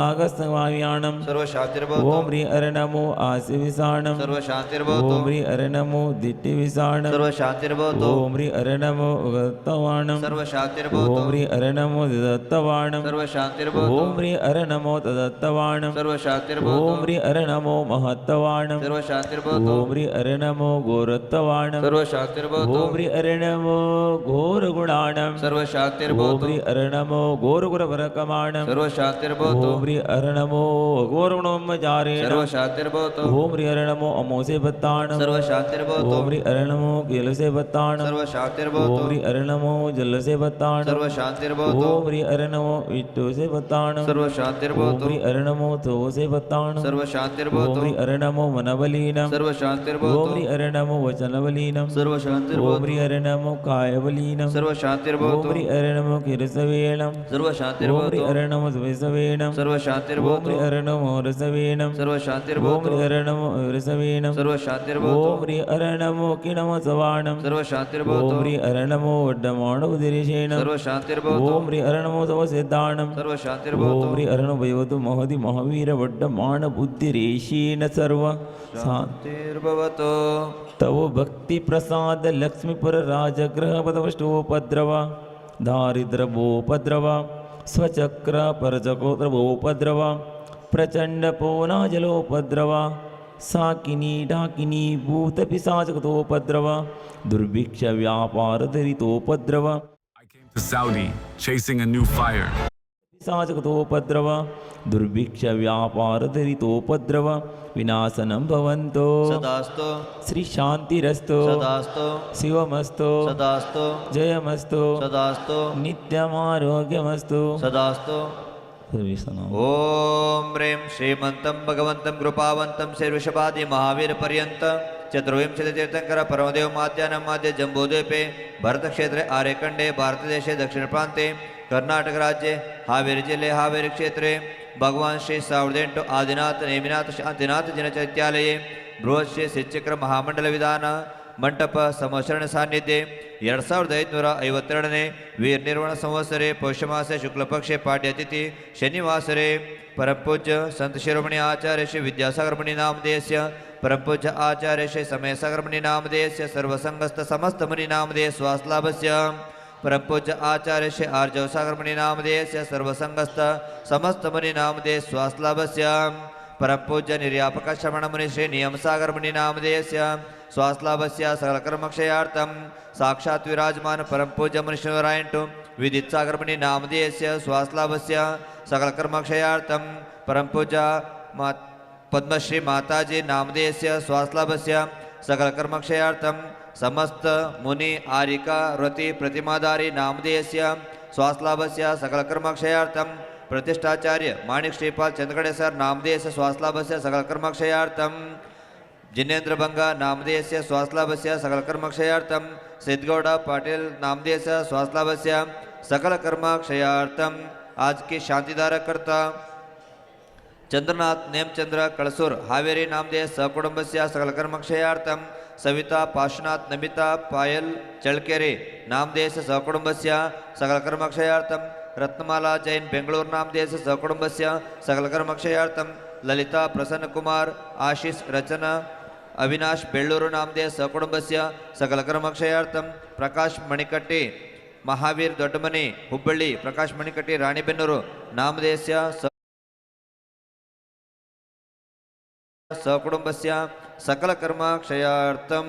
ಆಗಸ್ತವಾವ್ಯಾಣಂ ಸರ್ವಶಾಂತಿರ್ಭವತು. ಓಂ ಹ್ರೀಂ ಅರ ನಮೋ ಆಸಿವಿಸಾಣಂ ಸರ್ವಶಾಂತಿರ್ಭವತು. ಓಂ ಹ್ರೀಂ ಅರ ನಮೋ ದಿಟ್ಟಿವಿಸಾಣಂ ಸರ್ವಶಾಂತಿರ್ಭವತು. ಓಂ ಹ್ರೀಂ ಅರ ನಮೋ ಉಗತ್ತವಾಣಂ ಸರ್ವಶಾಂತಿರ್ಭವತು. ಓಂ ಹ್ರೀಂ ಅರ ನಮೋ ದತ್ತವಾಣಂ ಸರ್ವಶಾಂತಿರ್ಭವತು. ಓಂ ಹ್ರೀಂ ಅರ ನಮೋ ತದತ್ತವಾಣಂ ಸರ್ವಶಾಂತಿರ್ಭವತು. ಓಂ ಹ್ರೀಂ ಅರ ನಮೋ ಮಹತ್ತವಾಣಂ ಸರ್ವಶಾಂತಿರ್ಭವತು. ಓಂ ಹ್ರೀಂ ಅರ ನಮೋ ಗೋರತ್ತವಾಣಂ ಸರ್ವಶಾಂತಿರ್ಭವತು. ಓಂ ಹ್ರೀಂ ಅರ ನಮೋ ಘೋರಗುಣಾಣಂ ಓಂ ಸರ್ವಶಾಂತಿರ್ಭವತು. ಹ್ರೀಂ ಅರ ನಮೋ ಘೋರಗುರಪರಕಮಾಣಂ ಸರ್ವಶಾಂತಿರ್ಭವತು. ಓಂ ಹ್ರೀಂ ಅರ ನಮೋ ಘೋರಗುಣೋಮ್ಮಚಾರೇಣ ಸರ್ವಶಾಂತಿರ್ಭವತು. ಓಂ ಹ್ರೀಂ ಅರ ನಮೋ ಅಮೋಸೆ ಬತ್ತಾಣಂ ಸರ್ವಶಾಂತಿರ್ಭವತು. ಓಂ ಹ್ರೀಂ ಅರ ನಮೋ ಕೇಲಸೆ ಬತ್ತಾಣಂ ಸರ್ವಶಾಂತಿರ್ಭವತು. ಓಂ ಹ್ರೀಂ ಅರ ನಮೋ ಜಲ್ಲಸೆ ಬತ್ತಾಣಂ ಸರ್ವಶಾಂತಿರ್ಭವತು. ಓಂ ಹ್ರೀಂ ಅರ ನಮೋ ವಿಟ್ಟೋಸೆ ಬತ್ತಾಣಂ ಓಂ ಸರ್ವಶಾಂತಿರ್ಭವತು. ಹ್ರೀಂ ಅರ ನಮೋ ತೋಸೆ ಬತ್ತಾಣಂ ಓಂ ಸರ್ವಶಾಂತಿರ್ಭವತು. ಹ್ರೀಂ ಅರ ನಮೋ ಮನಬಲೀನಂ ಓಂ ಸರ್ವಶಾಂತಿರ್ಭವತು. ಹ್ರೀಂ ಅರ ನಮೋ ವಚನಬಲೀನಂ ಓಂ ಸರ್ವಶಾಂತಿರ್ಭವತು. ಹ್ರೀಂ ಅರ ನಮೋ ಕಾಯಬಲೀನಂ ಓಂ ಸರ್ವಶಾಂತಿರ್ಭವತು. ಹ್ರೀಂ ಅರ ನಮೋ ಕಿರಸವೇಣಂ ಓಂ ಹ್ರೀಂ ಸರ್ವಶಾಂತಿರ್ಭವತು. ಅರ ನಮೋ ಸುವಿಸವೇಣಂ रसवीणं सर्वशान्तिर्भवतु ओम अर्णमो रसवीणं ओम सर्वशान्तिर्भवतु अर्णमो रसवीणं सर्वशान्तिर्भवतु ओम अर्णमो किणमो सवाणं सर्वशान्तिर्भवतु ओम अर्णमो वड्डमाणो उदिरिशेनं सर्वशान्तिर्भवतु ओम अर्णमो तवसिद्धाणं सर्वशान्तिर्भवतु ओम अर्णभयवतु महति महावीर वड्डमाण बुद्धिरेशीन सर्व शान्तिर्भवतु तव भक्ति प्रसाद लक्ष्मीपुर राजगृह पदवष्टोपद्रव दारिद्र्योपद्रव स्वचक्र परचकोद्रवोपद्रव प्रचंड पोनाजलोपद्रव साकिनी डाकिनी भूतपिशाचकतोपद्रव दुर्भिक्ष व्यापार दरितोपद्रव I came to Saudi chasing a new fire. पिशाचकतोपद्रव दुर्भिक्ष व्यापार दरितोपद्रव विनाशनं भवन्तो सदास्तु श्री शांतिरस्तो सदास्तु शिवमस्तो सदास्तु जयमस्तो सदास्तु नित्यमारोग्यमस्तु सदास्तु सर्वेषां ओम ह्रीं श्रीमन्तं भगवन्तं कृपावन्तं श्रीवृषभादि महावीर पर्यन्त चतुर्विंशति तीर्थंकर परमदेव माध्याह्नं माध्य जम्बूद्वीपे भरतक्षेत्रे आर्यखण्डे भारतदेशे दक्षिणप्रान्ते कर्नाटक राज्ये हावेरी जिल्ले हावेरी क्षेत्रे भगवान श्री 18 आदिनाथ ನೇಮಿನಾಥ ಶಾಂತಿನಾಥ ಜಿನಚೈತ್ಯಾಲಯೇ ಬೃಹತ್ ಶ್ರೀ ಸಿಚ್ಚಕ್ರ ಮಹಾಮಂಡಲ ವಿಧಾನ ಮಂಟಪ ಸಮಶರಣ ಸಾನ್ನಿಧ್ಯೆ 2552ನೇ ವೀರ ನಿರ್ವಣ ಸಂವತ್ಸರೆ ಪೌಷಮಾಸ ಶುಕ್ಲಪಕ್ಷೆ ಪಾಡ್ಯತಿಥಿ ಶನಿವಾಸರೆ परमपूज्य संत शिरोमणि आचार्य श्री विद्यासागर मुनि नामधेयस्य परमपूज्य आचार्य श्री समयसागर मुनि नामधेयस्य सर्वसंगस्त समस्त मुनि नामधेय स्वास्थलाभस्य परमपूज्य आचार्य श्री आर्जवसागर मुनि नामधेयस्य सर्वसंगस्त समस्त मुनि नामधेय स्वास्थलाभस्य परमपूज्य निर्यापक श्रवण मुनि श्री नियमसागर मुनि नामधेयस्य स्वास्थलाभस्य सकलकर्मक्षयार्थं साक्षात् विराजमान परमपूज्य मुनीश्वरायण विदित्सागर मुनि नामधेयस्य स्वास्थलाभस्य सकलकर्मक्षयार्थं परमपूज्य पद्मश्री माताजी नामधेयस्य स्वास्थलाभस्य सकलकर्मक्षयार्थं समस्त मुनि आरिका व्रति प्रतिमाधारी नामधेयस्य स्वास्थलाभस्य सकलकर्मक्षयार्थं प्रतिष्ठाचार्य माणिक श्रीपाल चंद्रगड़े सर नामधेयस्य स्वास्थलाभस्य सकलकर्मक्षयार्थं जिनेन्द्र बंगा नामधेयस्य स्वास्थलाभस्य सकलकर्मक्षयार्थं सिद्धगौड़ पाटिल नामधेयस्य स्वास्थलाभस्य सकलकर्मक्षयार्थं आज की शांतिधारक करता चंद्रनाथ नेमचंद्र कळसूर हावेरी नामधेय सहकुटुंबस्य सकलकर्मक्षयार्थं सविता पाशुनाथ नमिता पायल चळकेरे नामधेयस्य सहकुटुंबस्य सकलकर्मक्षयार्थं रत्नमाला जैन बेंगळूर नामधेयस्य सहकुटुंबस्य सकलकर्मक्षयार्थं ललिता प्रसन्न कुमार आशीष रचना अविनाश बेळ्ळूरु नामधेय सहकुटुंबस्य सकलकर्मक्षयार्थं प्रकाश मणिकट्टी महावीर दोड्डमने हुब्बಳ್ಳಿ प्रकाश मणिकट्टी राणीबेन्नूरु नामधेयस्य सहकुटुंबस्य सकलकर्मक्षयार्थं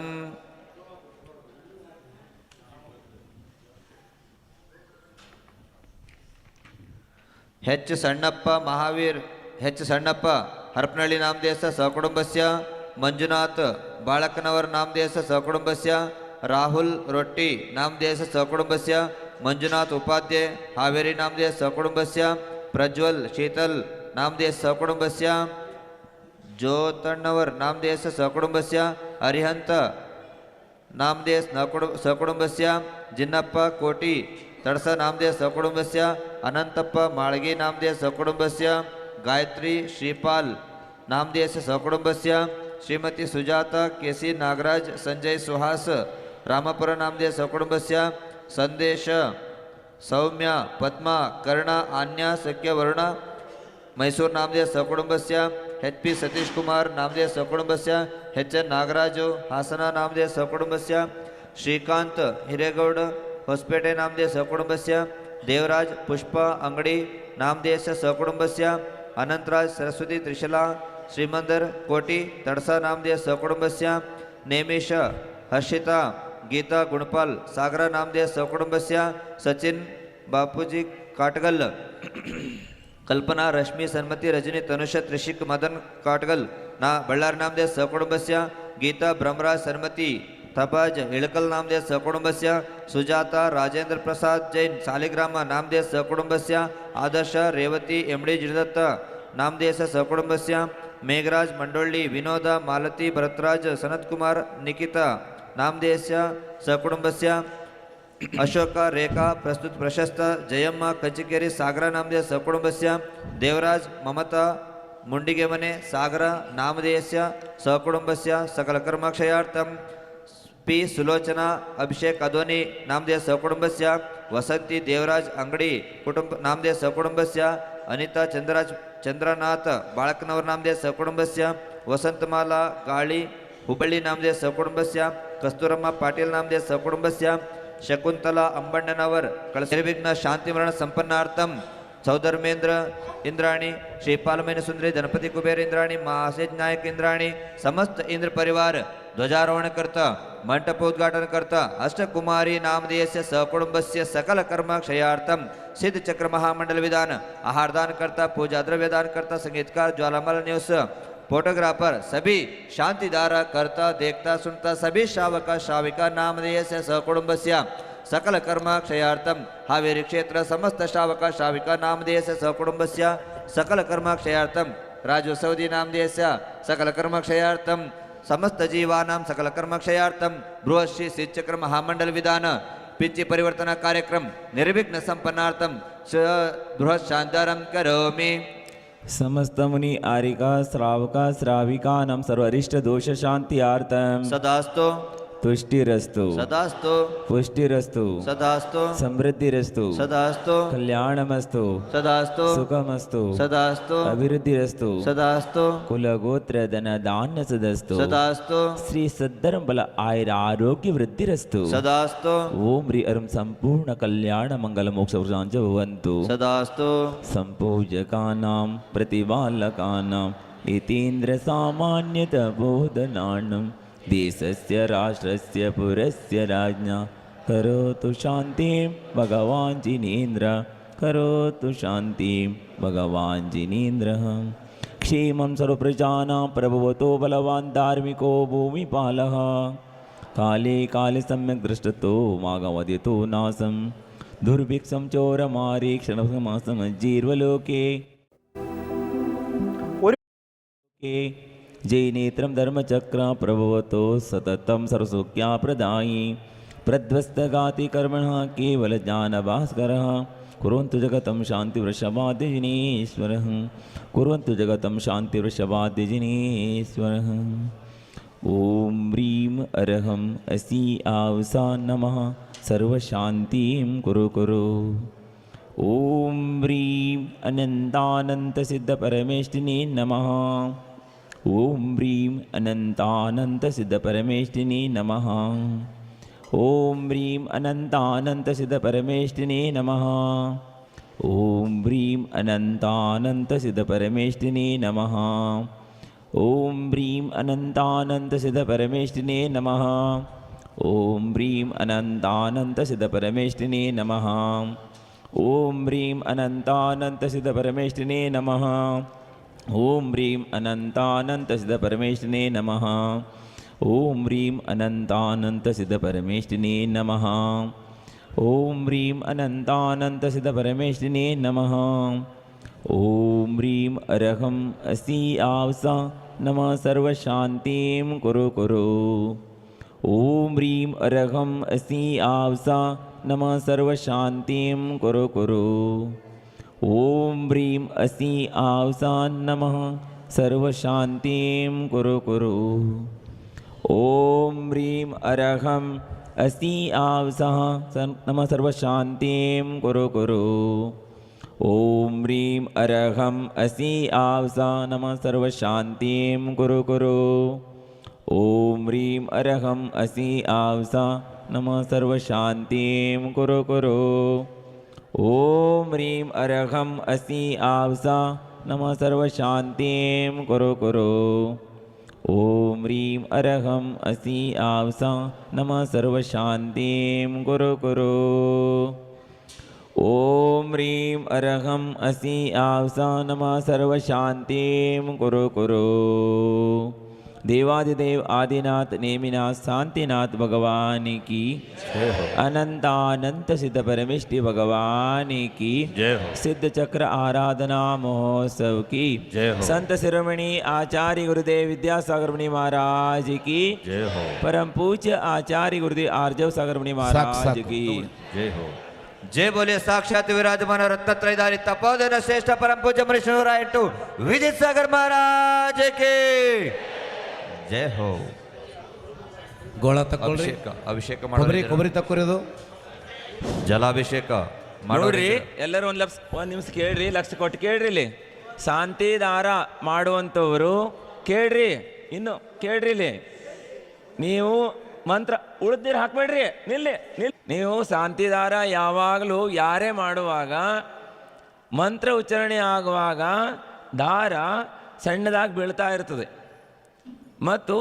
ಹೆಚ್ ಸಣ್ಣಪ್ಪ ಮಹಾವೀರ್ ಹೆಚ್ ಸಣ್ಣಪ್ಪ ಹರಪನಹಳ್ಳಿ ನಾಮಧೇಯಸ್ಥ ಸಹಕುಟುಂಬಸ್ಯ ಮಂಜುನಾಥ್ ಬಾಳಕನವರ್ ನಾಮಧೇಯಸ್ಥ ಸಹಕುಟುಂಬಸ್ಯ ರಾಹುಲ್ ರೊಟ್ಟಿ ನಾಮಧೇಯಸ್ಥ ಸಹಕುಟುಂಬಸ್ಯ ಮಂಜುನಾಥ್ ಉಪಾಧ್ಯ ಹಾವೇರಿ ನಾಮಧೇಯ ಸಹಕುಟುಂಬಸ್ಯ ಪ್ರಜ್ವಲ್ ಶೀತಲ್ ನಾಮಧೇಯ ಸಹಕುಟುಂಬಸ್ಯ ಜ್ಯೋತಣ್ಣವರ್ ನಾಮಧೇಯಸ್ಥ ಸಹಕುಟುಂಬಸ್ಯ ಅರಿಹಂತ ನಾಮಧೇಯ ಸಹಕುಟುಂಬಸ್ಯ ಜಿನ್ನಪ್ಪ ಕೋಟಿ तड़सा नामधेय सहकुटुंबस्य अनंतप्प माळगी नामधेय सहकुटुंबस्य गायत्री श्रीपाल नामधेयस्य सहकुटुंबस्य श्रीमती सुजाता केसी नागराज संजय सुहास रामपुर नामधेय सहकुटुंबस्य संदेश सौम्य पद्मा कर्ण आन्या सख्य वरुण मैसूर नामधेय सहकुटुंबस्य एच पी सतीश कुमार नामधेय सहकुटुंबस्य एच एन नागराजु हासन नामधेय सहकुटुंबस्य श्रीकांत हिरेगौड ಹೊಸಪೇಟೆ ನಾಮಧೇಯ ಸಹಕುಟುಂಬಸ್ಯ ದೇವರಾಜ್ ಪುಷ್ಪ ಅಂಗಡಿ ನಾಮಧೇಯಸ್ಯ ಸಹಕುಟುಂಬಸ್ಯ ಅನಂತರಾಜ್ ಸರಸ್ವತಿ ತ್ರಿಶಲಾ ಶ್ರೀಮಂದರ್ ಕೋಟಿ ತಡಸಾ ನಾಮಧೇಯ ಸಹಕುಟುಂಬಸ್ಯ ನೇಮಿಷ ಹರ್ಷಿತಾ ಗೀತಾ ಗುಣಪಾಲ್ ಸಾಗರ ನಾಮಧೇಯ ಸಹಕುಟುಂಬಸ್ಯ ಸಚಿನ್ ಬಾಪೂಜಿ ಕಾಟಗಲ್ ಕಲ್ಪನಾ ರಶ್ಮಿ ಸನ್ಮತಿ ರಜನಿ ತನುಷ ತ್ರಿಷಿಕ್ ಮದನ್ ಕಾಟಗಲ್ ಬಳ್ಳಾರಿ ನಾಮಧೇಯ ಸಹಕುಟುಂಬಸ್ಯ ಗೀತಾ ಬ್ರಹ್ಮರಾಜ್ ಸನ್ಮತಿ तपज इळकल नामधेय सहकुटुंबस्य सुजाता राजेंद्र प्रसाद जैन सालिग्राम नामधेय सहकुटुंबस्य आदर्श रेवती एमडी जिरदत्त नामधेयस्य सहकुटुंबस्य मेघराज मंडोळ्ळि विनोद मालती भरतराज सनत्कुमार निकिता नामधेयस्य सहकुटुंबस्य अशोक रेखा प्रस्तुत प्रशस्त जयम्मा कंचिकेरी सागरा नामधेय सहकुटुंबस्य देवराज ममता मुंडिगे मने सागरा नामधेयस्य सहकुटुंबस्य सकलकर्मक्षयार्थं पी सुलोचना अभिषेक अधोनी नामधेय सहकुटुंबस्य वसंती देवराज अंगडी कुटुंब नामधेय सहकुटुंबस्य अनिता चंद्रनाथ बाळकनवर नामधेय सहकुटुंबस्य वसंतमाला गाळी हुबಳ್ಳಿ नामधेय सहकुटुंबस्य कस्तूरम्मा पाटील नामधेय सहकुटुंबस्य शकुंतला अंबಣ್ಣनवर निर्विघ्न शांतिमरण संपन्नार्थम सौधर्मेंद्र इंद्राणी श्रीपालमैन सुंदरी गणपति कुबेर इंद्राणी महासेज नायक इंद्राणी समस्त इंद्र परिवार ध्वजारोहण करता मंटपोद्घाटन करता अष्टकुमारी नामधेयस्य सहकुटुंबस्य सकल कर्म क्षयार्थम सिद्ध चक्र महामंडल विधान आहारदान करता पूजा द्रव्य दान करता संगीतकार ज्वालामल न्यूज फोटोग्राफर सभी शांतिदार करता देखता सुनता सभी श्रावका श्राविका नामधेयस्य सहकुटुंबस्य सकल कर्म क्षयार्थम हावेरी क्षेत्र समस्त श्रावका श्राविका नामधेयस्य सहकुटुंबस्य सकल कर्म क्षयार्थम राजू सौदी नामधेयस्य सकल कर्म क्षयार्थम समस्त जीवानां सकल कर्म क्षयार्थम बृहश्री सिद्धचक्र महामंडल विधान पिच्चि परिवर्तन कार्यक्रम निर्विघ्न संपन्नार्थम बृहत् शांतारं करोमि। समस्त मुनि आरिका श्रावका श्राविकानां सर्वरिष्ट दोष शांत्यार्थं सदास्तु तुष्टिरस्तु सदास्तु पुष्टिरस्तु सदास्तु समृद्धिरस्तु सदास्तु कल्याणमस्तु सदास्तु सुखमस्तु सदास्तु अभिवृद्धिरस्तु सदास्तु कुलगोत्र धन धान्य सदस्तु सदास्तु श्री सद्धर्म बल आयुर आरोग्य वृद्धिरस्तु सदास्तु ओम ह्री अरुं संपूर्ण कल्याण मंगल मोक्ष वृषांच भवन्तु सदास्तु संपूजकानां प्रतिपालकानाम् इतीन्द्र सामान्यत बोधनानं देशस्य राष्ट्रस्य पुरस्य राज्ञा करोतु शान्तिं भगवान् जिनेन्द्र करोतु शान्तिं भगवान् जिनेन्द्रः क्षेमं सर्वप्रजानां प्रभवतो बलवान् धार्मिको भूमिपालः काले काले सम्यक् दृष्टतो मागवदितो नासं दुर्भिक्षं चोरमारे क्षणसमासमज्जीर्वलोके जयनेत्रं धर्मचक्र प्रभवतो सततं सर्वसौख्या प्रदायी प्रध्वस्तगाति कर्मणः केवल ज्ञानभास्करः कुर्वन्तु जगतं शान्तिवृषभाद्यजिनेश्वरः कुर्वन्तु जगतं शान्तिवृषभाद्यजिनेश्वरः ॐ ह्रीं अरहं असि आवसा नमः सर्वशान्तिं कुरु कुरु ॐ ह्रीं अनन्तानन्तसिद्धपरमेष्ठिने नमः ॐ ह्रीं अनन्तानन्तसिद्धपरमेष्ठिने नमः ॐ ह्रीं अनन्तानन्तसिद्धपरमेष्ठिने नमः ॐ ह्रीं अनन्तानन्तसिद्धपरमेष्ठिने नमः ॐ ह्रीं अनन्तानन्तसिद्धपरमेष्ठिने नमः ॐ ह्रीं अनन्तानन्तसिद्धपरमेष्ठिने नमः ॐ ह्रीं अनन्तानन्तसिद्धपरमेष्ठिने नमः ॐ ह्रीं अनन्तानन्तसिद्धपरमेष्ठिने नमः ॐ ह्रीं अनन्तानन्तसिद्धपरमेष्ठिने नमः ॐ ह्रीं अनन्तानन्तसिद्धपरमेष्ठिने नमः ॐ ह्रीं अरहं असि आवसा नमः सर्वशान्तिं कुरु कुरु ॐ ह्रीं अरहं असि आवसा नमः सर्वशान्तिं कुरु कुरु ॐ ह्रीं असि आवसा नमः सर्वशान्तिं कुरु कुरु ॐ ह्रीं अरहं असि आवसा नमः सर्वशान्तिं कुरु कुरु ॐ ह्रीं अरहं असि आवसा नमः सर्वशान्तिं कुरु कुरु ॐ ह्रीं अरहं असि आवसा नमः सर्वशान्तिं कुरु कुरु ॐ ह्रीं अरहं असि आवसा नमः सर्वशान्तिं कुरु कुरु ॐ ह्रीं अरहं असि आवसा नमः सर्वशान्तिं कुरु कुरु ॐ ह्रीं अरहं असि आवसा नमः सर्वशान्तिं कुरु कुरु देवादिदेव आदिनाथ नेमिनाथ शांतिनाथ भगवान की अनंत अनंत सिद्ध परमेष्टि भगवान की जय हो। सिद्ध चक्र आराधना महोत्सव की जय हो। संत शिरोमणि आचार्य गुरुदेव विद्यासागर मुनि महाराज की जय हो। परम पूज्य आचार्य गुरुदेव आर्जव सागर मुनि महाराज की जय हो। जय बोले साक्षात विराजमान रत्नत्रयधारी तपोधन श्रेष्ठ परम पूज्य मृष्णुराय विजित सागर महाराज के जय हो। ಗೋಳ ತಕ್ಕೊಳ್ರಿ, ಅಭಿಷೇಕ ಕೊಬ್ಬರಿ ತಕ್ಕೊರಿದು. ಜಲಾಭಿಷೇಕ ನೋಡ್ರಿ ಎಲ್ಲರೂ ಒಂದ್ ನಿಮಿಷ ಕೇಳ್ರಿ, ಲಕ್ಷ ಕೊಟ್ಟು ಕೇಳ್ರಿ. ಇಲ್ಲಿ ಶಾಂತಿ ದಾರ ಮಾಡುವಂಥವ್ರು ಕೇಳ್ರಿ, ಇನ್ನು ಕೇಳ್ರಿ. ಇಲ್ಲಿ ನೀವು ಮಂತ್ರ ಉಳಿದಿರ್ ಹಾಕ್ಬೇಡ್ರಿ, ನಿಲ್ಲಿ. ನೀವು ಶಾಂತಿ ದಾರ ಯಾವಾಗಲೂ ಯಾರೇ ಮಾಡುವಾಗ ಮಂತ್ರ ಉಚ್ಚಾರಣೆ ಆಗುವಾಗ ದಾರ ಸಣ್ಣದಾಗಿ ಬೀಳ್ತಾ ಇರ್ತದೆ. ಮತ್ತು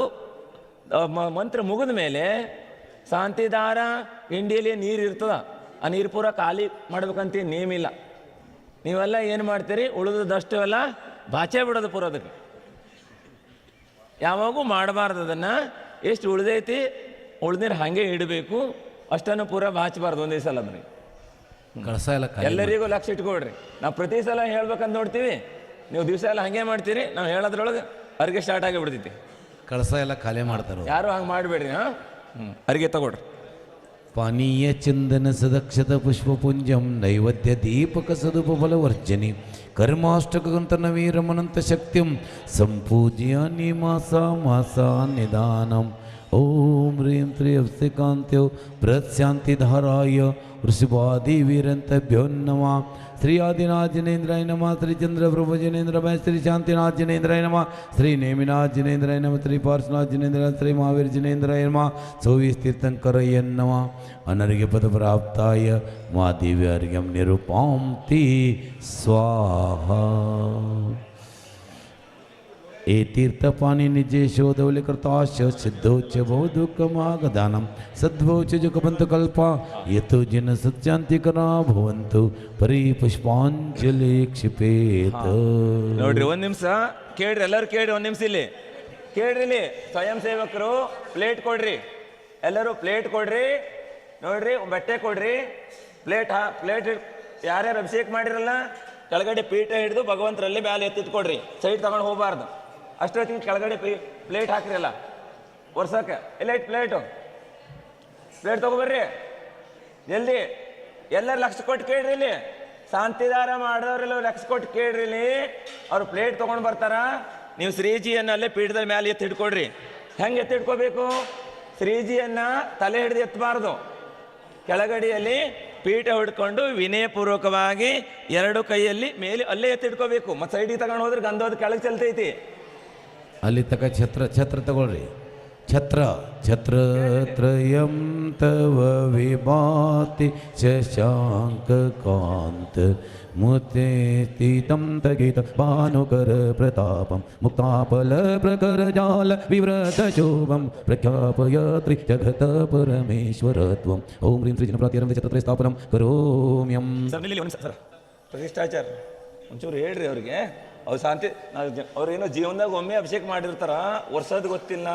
ಮಂತ್ರ ಮುಗಿದ ಮೇಲೆ ಶಾಂತಿ ದಾರ ಇಂಡಿಯಲ್ಲಿ ನೀರು ಇರ್ತದ, ಆ ನೀರು ಪೂರ ಖಾಲಿ ಮಾಡ್ಬೇಕಂತ ನೇಮಿಲ್ಲ. ನೀವೆಲ್ಲ ಏನು ಮಾಡ್ತೀರಿ, ಉಳಿದದಷ್ಟು ಎಲ್ಲ ಬಾಚೆ ಬಿಡೋದು ಪೂರ. ಅದಕ್ಕೆ ಯಾವಾಗೂ ಮಾಡಬಾರ್ದು. ಅದನ್ನು ಎಷ್ಟು ಉಳಿದೈತಿ ಉಳ್ದಿರ ಹಾಗೆ ಇಡಬೇಕು, ಅಷ್ಟನ್ನು ಪೂರ ಬಾಚಬಾರ್ದು ಒಂದೇ ಸಲ. ಅದ್ರಿ ಕಳಸ ಎಲ್ಲ ಎಲ್ಲರಿಗೂ ಲಕ್ಷ ಇಟ್ಕೊಳ್ರಿ. ನಾವು ಪ್ರತಿ ಸಲ ಹೇಳ್ಬೇಕಂತ ನೋಡ್ತೀವಿ, ನೀವು ದಿವಸ ಎಲ್ಲ ಹಾಗೆ ಮಾಡ್ತೀರಿ. ನಾವು ಹೇಳೋದ್ರೊಳಗೆ ಅರ್ಗೆ ಸ್ಟಾರ್ಟ್ ಆಗಿ ಬಿಡ್ತೈತಿ. ಕಳಸ ಎಲ್ಲ ಖಾಲಿ ಮಾಡ್ತಾರ. ಯಾರು ಹಂಗೆ ಮಾಡಬೇಡ್ರಿ. ಅರ್ಗೆ ತಗೊಳ್ರಿ. ಪಾನೀಯ ಚಂದನ ಸದಕ್ಷತ ಪುಷ್ಪಪುಂಜಂ ನೈವೇದ್ಯ ದೀಪಕ ಸದುಪಬಲವರ್ಜನಿ ಕರ್ಮಾಷ್ಟಕಂತ ನವೀರಮನಂತ ಶಕ್ತಿಂ ಸಂಪೂಜ್ಯಾನಿ ಮಾಸ ಮಾಸ ನಿಧಾನಂ. ಓಂ ಹ್ರೀಂ ಶ್ರೀ ಅಭಿಷೇಕಾಂತ್ಯೋ ಬೃಹತ್ಶಾಂತಿಧಾರಾಯ ವೃಷಭಾದಿವೀರಂತಭ್ಯೋ ನಮಃ. ಶ್ರೀ ಆದಿನಾಥ ಜನೇಂದ್ರಾಯ ನಮಃ. ಶ್ರೀ ಚಂದ್ರ ಪ್ರಭು ಜನೇಂದ್ರಮಯ. ಶ್ರೀ ಶಾಂತಿನಾಥ ಜನೇಂದ್ರಾಯ ನಮಃ. ಶ್ರೀ ನೇಮಿನಾಥ ಜನೇಂದ್ರಾಯ ನಮಃ. ಶ್ರೀ ಪಾರ್ಶ್ವನಾಥ ಜನೇಂದ್ರ. ಶ್ರೀ ಮಹಾವೀರ ಜನೇಂದ್ರಾಯ ನಮಃ. ಸೋವಿಸ್ ತೀರ್ಥಂಕರಯ್ಯ ನಮಃ. ಅನರ್ಘ್ಯ ಪದ ಪ್ರಾಪ್ತಾಯ ಮಾ ದಿವ್ಯಾರ್ಘ್ಯಂ ನಿರುಪಾಂತಿ ಸ್ವಾಹಾ. ए तीर्थपानी निजे शोधवले कृताश सिद्धोच बहुदुःखमागदानं सद्वोच जुगबन्धकल्पा यतो जन सत्यांतिकरा भवन्तु परिपुष्पाञ्जलि क्षिपेत. ನೋಡ್ರಿ, ಒಂದು ನಿಮಿಷ ಕೇಳ್ರಿ, ಎಲ್ಲರೂ ಕೇಳ್ರಿ. ಒಂದು ನಿಮಿಷ ಇಲ್ಲಿ ಕೇಳ್ರಿ. ಇಲ್ಲಿ ಸ್ವಯಂ ಸೇವಕರು ಪ್ಲೇಟ್ ಕೊಡ್ರಿ, ಎಲ್ಲರೂ ಪ್ಲೇಟ್ ಕೊಡ್ರಿ. ನೋಡ್ರಿ, ಬಟ್ಟೆ ಕೊಡ್ರಿ, ಪ್ಲೇಟ್ ಯಾರ್ಯಾರು ಅಭಿಷೇಕ ಮಾಡಿರಲ್ಲ ಕೆಳಗಡೆ ಪೀಠ ಹಿಡಿದು ಭಗವಂತರಲ್ಲಿ ಮ್ಯಾಲೆ ಎತ್ತಿಟ್ಕೊಡ್ರಿ. ಸೈಡ್ ತಗೊಂಡು ಹೋಗಬಾರ್ದು. ಅಷ್ಟೊತ್ತಿಗೆ ಕೆಳಗಡೆ ಪ್ಲೇಟ್ ಹಾಕ್ರಿ. ಎಲ್ಲ ವರ್ಷಕ್ಕೆ ಎಲ್ಲ ಪ್ಲೇಟ್ ತಗೋಬರ್ರಿ ಜಲ್ದಿ. ಎಲ್ಲರೂ ಲಕ್ಷ ಕೊಟ್ಟು ಕೇಳ್ರಿ. ಇಲ್ಲಿ ಶಾಂತಿದಾರ ಮಾಡೋರೆಲ್ಲ ಲಕ್ಷ ಕೊಟ್ಟು ಕೇಳ್ರಿ. ಇಲ್ಲಿ ಅವ್ರು ಪ್ಲೇಟ್ ತೊಗೊಂಡು ಬರ್ತಾರ. ನೀವು ಶ್ರೀಜಿಯನ್ನಲ್ಲೇ ಪೀಠದ ಮ್ಯಾಲೆ ಎತ್ತಿ ಹಿಡ್ಕೊಡ್ರಿ. ಹೆಂಗೆ ಎತ್ತಿ ಹಿಡ್ಕೋಬೇಕು? ಶ್ರೀಜಿಯನ್ನು ತಲೆ ಹಿಡಿದು ಎತ್ತಬಾರ್ದು. ಕೆಳಗಡೆಯಲ್ಲಿ ಪೀಠ ಹಿಡ್ಕೊಂಡು ವಿನಯಪೂರ್ವಕವಾಗಿ ಎರಡು ಕೈಯಲ್ಲಿ ಮೇಲೆ ಅಲ್ಲೇ ಎತ್ತಿಡ್ಕೋಬೇಕು. ಮತ್ತು ಸೈಡಿಗೆ ತಗೊಂಡು ಹೋದ್ರೆ ಗಂಧದ ಕೆಳಗೆ ಚೆಲ್ತೈತಿ. ಅಲ್ಲಿ ತಕ ಛತ್ರ ತಗೊಳ್ರಿ. ಛತ್ರತ್ರಯಂ ತವ ವಿಭಾತಿ ಶಶಾಂಕ ಕಾಂತ ಮುತೆ ಸ್ಥಿತಂ ತಗಿತ ಭಾನುಕರ ಪ್ರತಾಪಂ ಮುಕ್ತಾಫಲ ಪ್ರಕರ ಜಾಲ ವಿವ್ರತ ಶೋಭಂ ಪ್ರಖ್ಯಾಪಯತ್ರಿ ಜಗತ ಪರಮೇಶ್ವರತ್ವಂ. ಓಂ ಹ್ರೀಂ ಶ್ರೀ ಜನಪ್ರಾತಿಯರಂ ಛತ್ರತ್ರಯ ಸ್ಥಾಪನಂ ಕರೋಮ್ಯಂ. ಸರ್ ಪ್ರತಿಷ್ಠಾಚಾರ ಒಂಚೂರು ಹೇಳ್ರಿ ಅವ್ರಿಗೆ. ಅವ್ರು ಶಾಂತಿ ಅವ್ರೇನೋ ಜೀವನದಾಗ ಒಮ್ಮೆ ಅಭಿಷೇಕ ಮಾಡಿರ್ತಾರ, ವರ್ಷದ ಗೊತ್ತಿಲ್ಲ,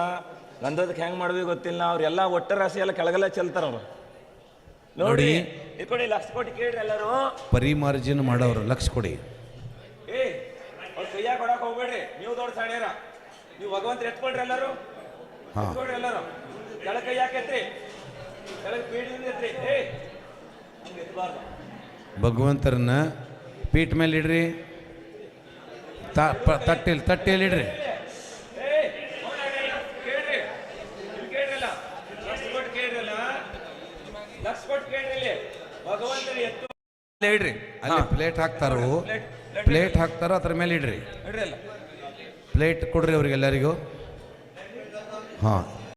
ಗಂಧದಕ್ಕೆ ಹೆಂಗೆ ಮಾಡ್ಬೇಕು ಗೊತ್ತಿಲ್ಲ. ಅವ್ರೆಲ್ಲ ಒಟ್ಟ ರಾಶಿ ಎಲ್ಲ ಕೆಳಗೆಲ್ಲ ಚೆಲ್ತಾರ ಅವರು. ನೋಡಿ ಇಟ್ಕೊಡಿ, ಲಕ್ಷ ಕೊಟ್ಟು ಕೇಳ್ರಿ ಎಲ್ಲರೂ. ಪರಿಮಾರ್ಜನ ಮಾಡೋರು ಲಕ್ಷ ಕೊಡಿ. ಅವ್ರ ಕೈಯಾಗ ಕೊಡಕ್ಕೆ ಹೋಗ್ಬೇಡ್ರಿ. ನೀವು ದೊಡ್ಡ ಸಾಣ್ಯಾರ, ನೀವು ಭಗವಂತ ಎತ್ಕೊಳ್ರಿ ಎಲ್ಲರೂ. ಎತ್ಕೊಳ್ರಿ ಎಲ್ಲರೂ. ಕೆಳಗೆ ಕೈ ಹಾಕೈತ್ರಿ, ಕೆಳಗೆ ಪೀಠದಿಂದ ಎತ್ರಿ. ಎತ್ತಬಾರ್ದು. ಭಗವಂತರನ್ನ ಪೀಠ ಮೇಲೆ ಇಡ್ರಿ. ತಟ್ಟೆಯಲ್ಲಿ ಇಡ್ರಿ. ಇಡ್ರಿ. ಅಲ್ಲಿ ಪ್ಲೇಟ್ ಹಾಕ್ತಾರೋ, ಪ್ಲೇಟ್ ಹಾಕ್ತಾರೋ ಅದ್ರ ಮೇಲೆ ಇಡ್ರಿ. ಪ್ಲೇಟ್ ಕೊಡ್ರಿ ಅವ್ರಿಗೆಲ್ಲರಿಗೂ. ಹಾಂ,